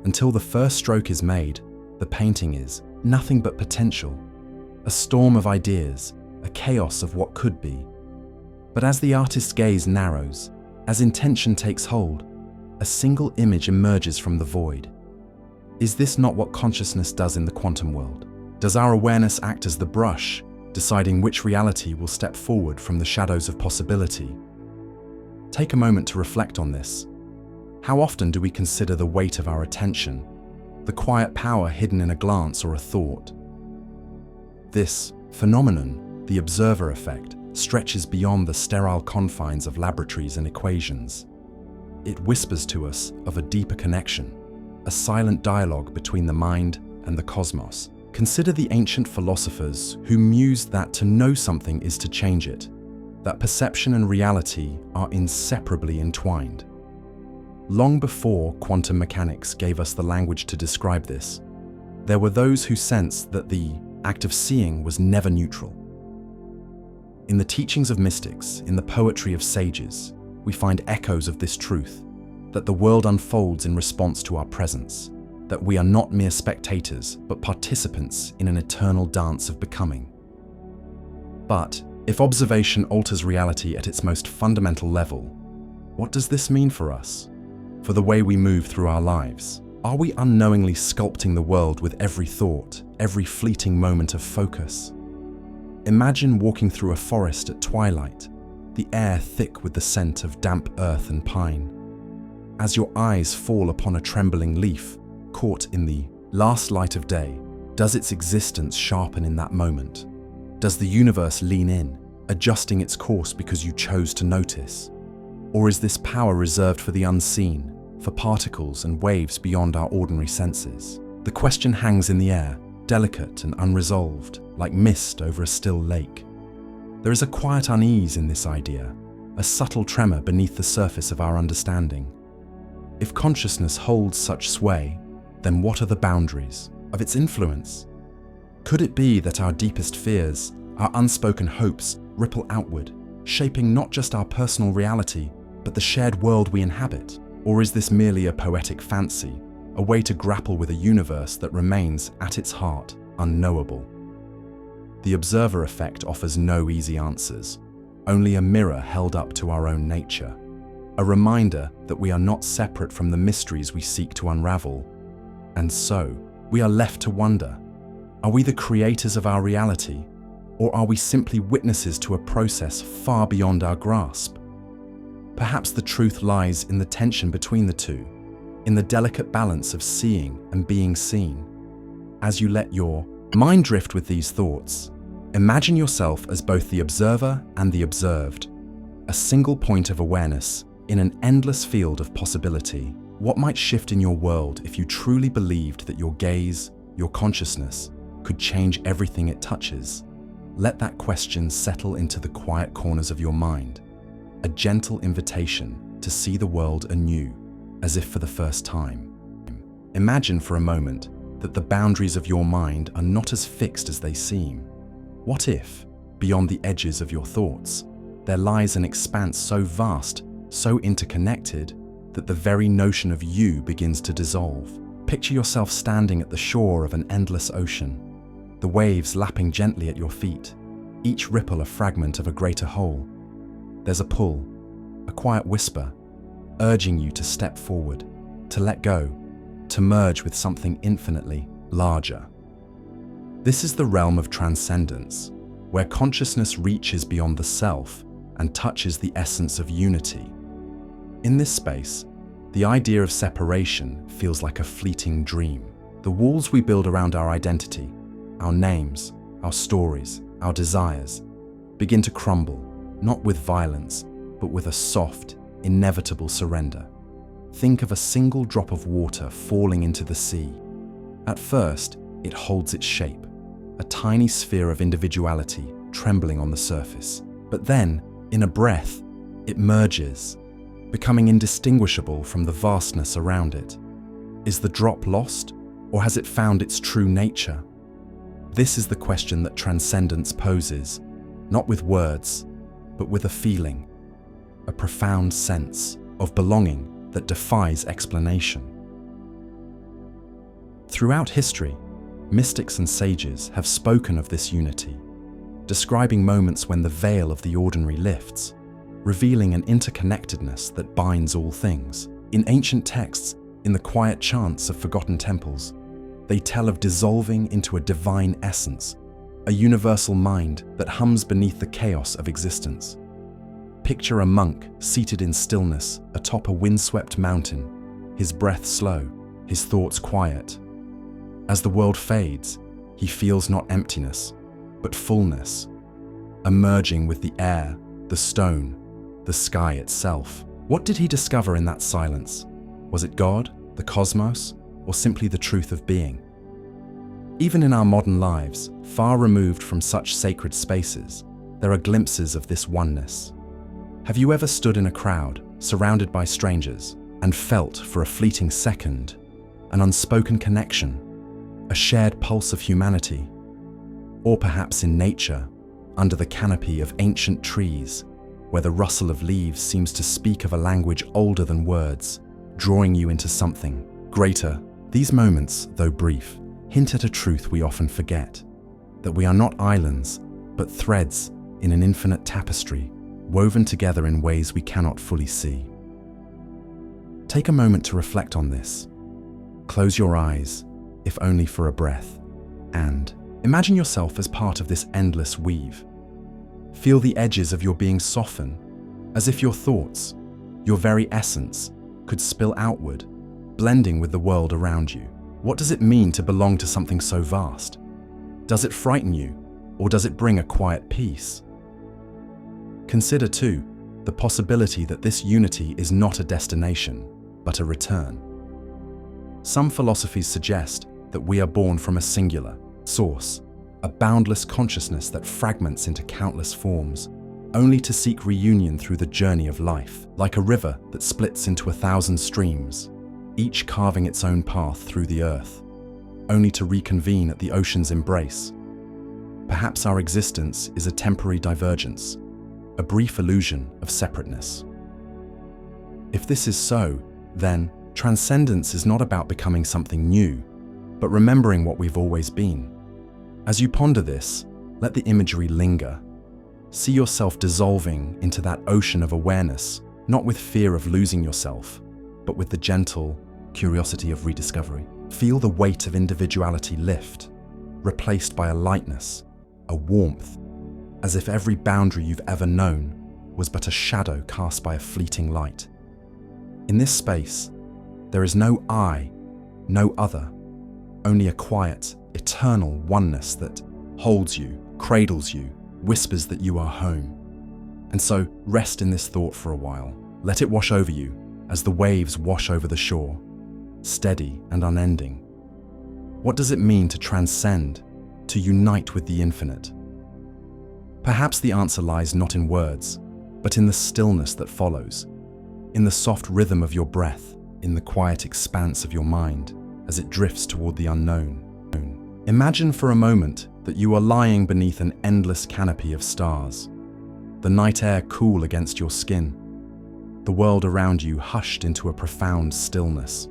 Speaker 1: Until the first stroke is made, the painting is nothing but potential, a storm of ideas, a chaos of what could be. But as the artist's gaze narrows, as intention takes hold, a single image emerges from the void. Is this not what consciousness does in the quantum world? Does our awareness act as the brush, deciding which reality will step forward from the shadows of possibility? Take a moment to reflect on this. How often do we consider the weight of our attention, the quiet power hidden in a glance or a thought? This phenomenon, the observer effect, stretches beyond the sterile confines of laboratories and equations. It whispers to us of a deeper connection, a silent dialogue between the mind and the cosmos. Consider the ancient philosophers who mused that to know something is to change it, that perception and reality are inseparably entwined. Long before quantum mechanics gave us the language to describe this, there were those who sensed that the act of seeing was never neutral. In the teachings of mystics, in the poetry of sages, we find echoes of this truth, that the world unfolds in response to our presence, that we are not mere spectators, but participants in an eternal dance of becoming. But if observation alters reality at its most fundamental level, what does this mean for us? For the way we move through our lives? Are we unknowingly sculpting the world with every thought, every fleeting moment of focus? Imagine walking through a forest at twilight, the air thick with the scent of damp earth and pine. As your eyes fall upon a trembling leaf, caught in the last light of day, does its existence sharpen in that moment? Does the universe lean in, adjusting its course because you chose to notice? Or is this power reserved for the unseen, for particles and waves beyond our ordinary senses? The question hangs in the air, delicate and unresolved, like mist over a still lake. There is a quiet unease in this idea, a subtle tremor beneath the surface of our understanding. If consciousness holds such sway, then what are the boundaries of its influence? Could it be that our deepest fears, our unspoken hopes, ripple outward, shaping not just our personal reality, but the shared world we inhabit? Or is this merely a poetic fancy, a way to grapple with a universe that remains, at its heart, unknowable? The observer effect offers no easy answers, only a mirror held up to our own nature, a reminder that we are not separate from the mysteries we seek to unravel. And so, we are left to wonder, are we the creators of our reality, or are we simply witnesses to a process far beyond our grasp? Perhaps the truth lies in the tension between the two, in the delicate balance of seeing and being seen. As you let your mind drift with these thoughts, imagine yourself as both the observer and the observed, a single point of awareness, In an endless field of possibility, what might shift in your world if you truly believed that your gaze, your consciousness, could change everything it touches? Let that question settle into the quiet corners of your mind, a gentle invitation to see the world anew, as if for the first time. Imagine for a moment that the boundaries of your mind are not as fixed as they seem. What if, beyond the edges of your thoughts, there lies an expanse so vast, so interconnected, that the very notion of you begins to dissolve? Picture yourself standing at the shore of an endless ocean, the waves lapping gently at your feet, each ripple a fragment of a greater whole. There's a pull, a quiet whisper, urging you to step forward, to let go, to merge with something infinitely larger. This is the realm of transcendence, where consciousness reaches beyond the self and touches the essence of unity. In this space, the idea of separation feels like a fleeting dream. The walls we build around our identity, our names, our stories, our desires, begin to crumble, not with violence, but with a soft, inevitable surrender. Think of a single drop of water falling into the sea. At first, it holds its shape, a tiny sphere of individuality trembling on the surface. But then, in a breath, it merges, becoming indistinguishable from the vastness around it. Is the drop lost, or has it found its true nature? This is the question that transcendence poses, not with words, but with a feeling, a profound sense of belonging that defies explanation. Throughout history, mystics and sages have spoken of this unity, describing moments when the veil of the ordinary lifts, revealing an interconnectedness that binds all things. In ancient texts, in the quiet chants of forgotten temples, they tell of dissolving into a divine essence, a universal mind that hums beneath the chaos of existence. Picture a monk seated in stillness atop a windswept mountain, his breath slow, his thoughts quiet. As the world fades, he feels not emptiness, but fullness, emerging with the air, the stone, the sky itself. What did he discover in that silence? Was it God, the cosmos, or simply the truth of being? Even in our modern lives, far removed from such sacred spaces, there are glimpses of this oneness. Have you ever stood in a crowd, surrounded by strangers, and felt for a fleeting second an unspoken connection, a shared pulse of humanity? Or perhaps in nature, under the canopy of ancient trees, where the rustle of leaves seems to speak of a language older than words, drawing you into something greater. These moments, though brief, hint at a truth we often forget, that we are not islands, but threads in an infinite tapestry, woven together in ways we cannot fully see. Take a moment to reflect on this. Close your eyes, if only for a breath, and imagine yourself as part of this endless weave. Feel the edges of your being soften, as if your thoughts, your very essence, could spill outward, blending with the world around you. What does it mean to belong to something so vast? Does it frighten you, or does it bring a quiet peace? Consider, too, the possibility that this unity is not a destination, but a return. Some philosophies suggest that we are born from a singular source, a boundless consciousness that fragments into countless forms, only to seek reunion through the journey of life, like a river that splits into 1,000 streams, each carving its own path through the earth, only to reconvene at the ocean's embrace. Perhaps our existence is a temporary divergence, a brief illusion of separateness. If this is so, then transcendence is not about becoming something new, but remembering what we've always been. As you ponder this, let the imagery linger. See yourself dissolving into that ocean of awareness, not with fear of losing yourself, but with the gentle curiosity of rediscovery. Feel the weight of individuality lift, replaced by a lightness, a warmth, as if every boundary you've ever known was but a shadow cast by a fleeting light. In this space, there is no I, no other, only a quiet, eternal oneness that holds you, cradles you, whispers that you are home. And so rest in this thought for a while. Let it wash over you as the waves wash over the shore, steady and unending. What does it mean to transcend, to unite with the infinite? Perhaps the answer lies not in words, but in the stillness that follows, in the soft rhythm of your breath, in the quiet expanse of your mind as it drifts toward the unknown. Imagine for a moment that you are lying beneath an endless canopy of stars, the night air cool against your skin, the world around you hushed into a profound stillness.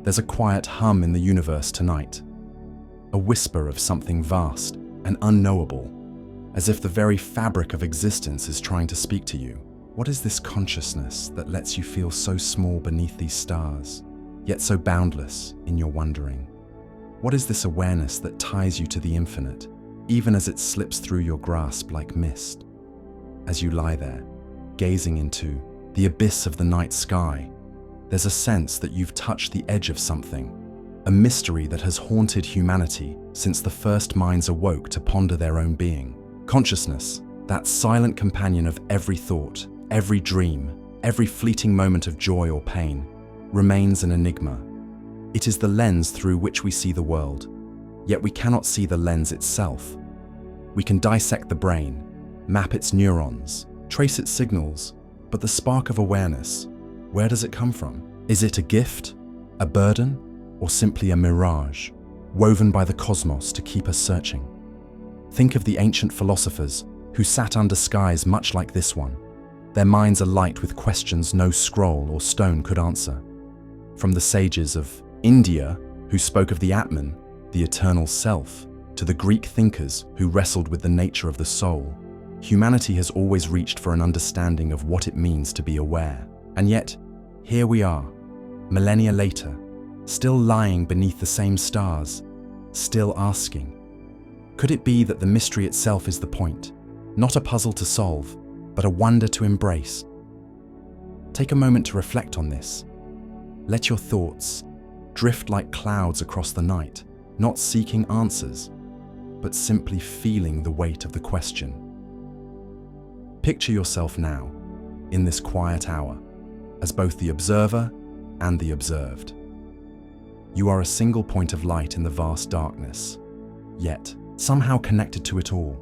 Speaker 1: There's a quiet hum in the universe tonight, a whisper of something vast and unknowable, as if the very fabric of existence is trying to speak to you. What is this consciousness that lets you feel so small beneath these stars, yet so boundless in your wondering? What is this awareness that ties you to the infinite, even as it slips through your grasp like mist? As you lie there, gazing into the abyss of the night sky, there's a sense that you've touched the edge of something, a mystery that has haunted humanity since the first minds awoke to ponder their own being. Consciousness, that silent companion of every thought, every dream, every fleeting moment of joy or pain, remains an enigma. It is the lens through which we see the world, yet we cannot see the lens itself. We can dissect the brain, map its neurons, trace its signals, but the spark of awareness, where does it come from? Is it a gift, a burden, or simply a mirage, woven by the cosmos to keep us searching? Think of the ancient philosophers who sat under skies much like this one, their minds alight with questions no scroll or stone could answer. From the sages of India, who spoke of the Atman, the eternal self, to the Greek thinkers who wrestled with the nature of the soul, humanity has always reached for an understanding of what it means to be aware. And yet, here we are, millennia later, still lying beneath the same stars, still asking. Could it be that the mystery itself is the point, not a puzzle to solve, but a wonder to embrace? Take a moment to reflect on this. Let your thoughts drift like clouds across the night, not seeking answers, but simply feeling the weight of the question. Picture yourself now, in this quiet hour, as both the observer and the observed. You are a single point of light in the vast darkness, yet somehow connected to it all.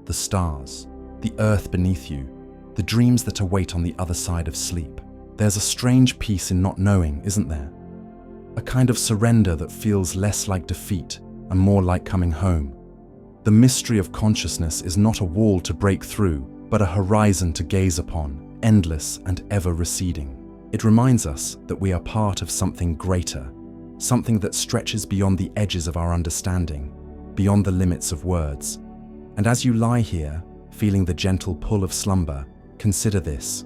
Speaker 1: The stars, the earth beneath you, the dreams that await on the other side of sleep. There's a strange peace in not knowing, isn't there? A kind of surrender that feels less like defeat and more like coming home. The mystery of consciousness is not a wall to break through, but a horizon to gaze upon, endless and ever receding. It reminds us that we are part of something greater, something that stretches beyond the edges of our understanding, beyond the limits of words. And as you lie here, feeling the gentle pull of slumber, consider this.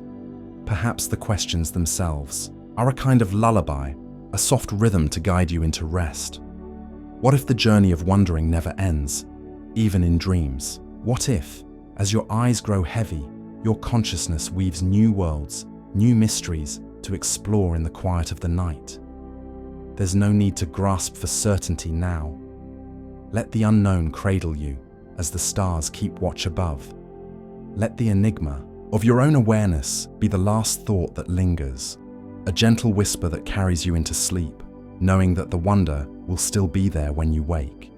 Speaker 1: Perhaps the questions themselves are a kind of lullaby, a soft rhythm to guide you into rest. What if the journey of wondering never ends, even in dreams? What if, as your eyes grow heavy, your consciousness weaves new worlds, new mysteries to explore in the quiet of the night? There's no need to grasp for certainty now. Let the unknown cradle you as the stars keep watch above. Let the enigma of your own awareness be the last thought that lingers, a gentle whisper that carries you into sleep, knowing that the wonder will still be there when you wake.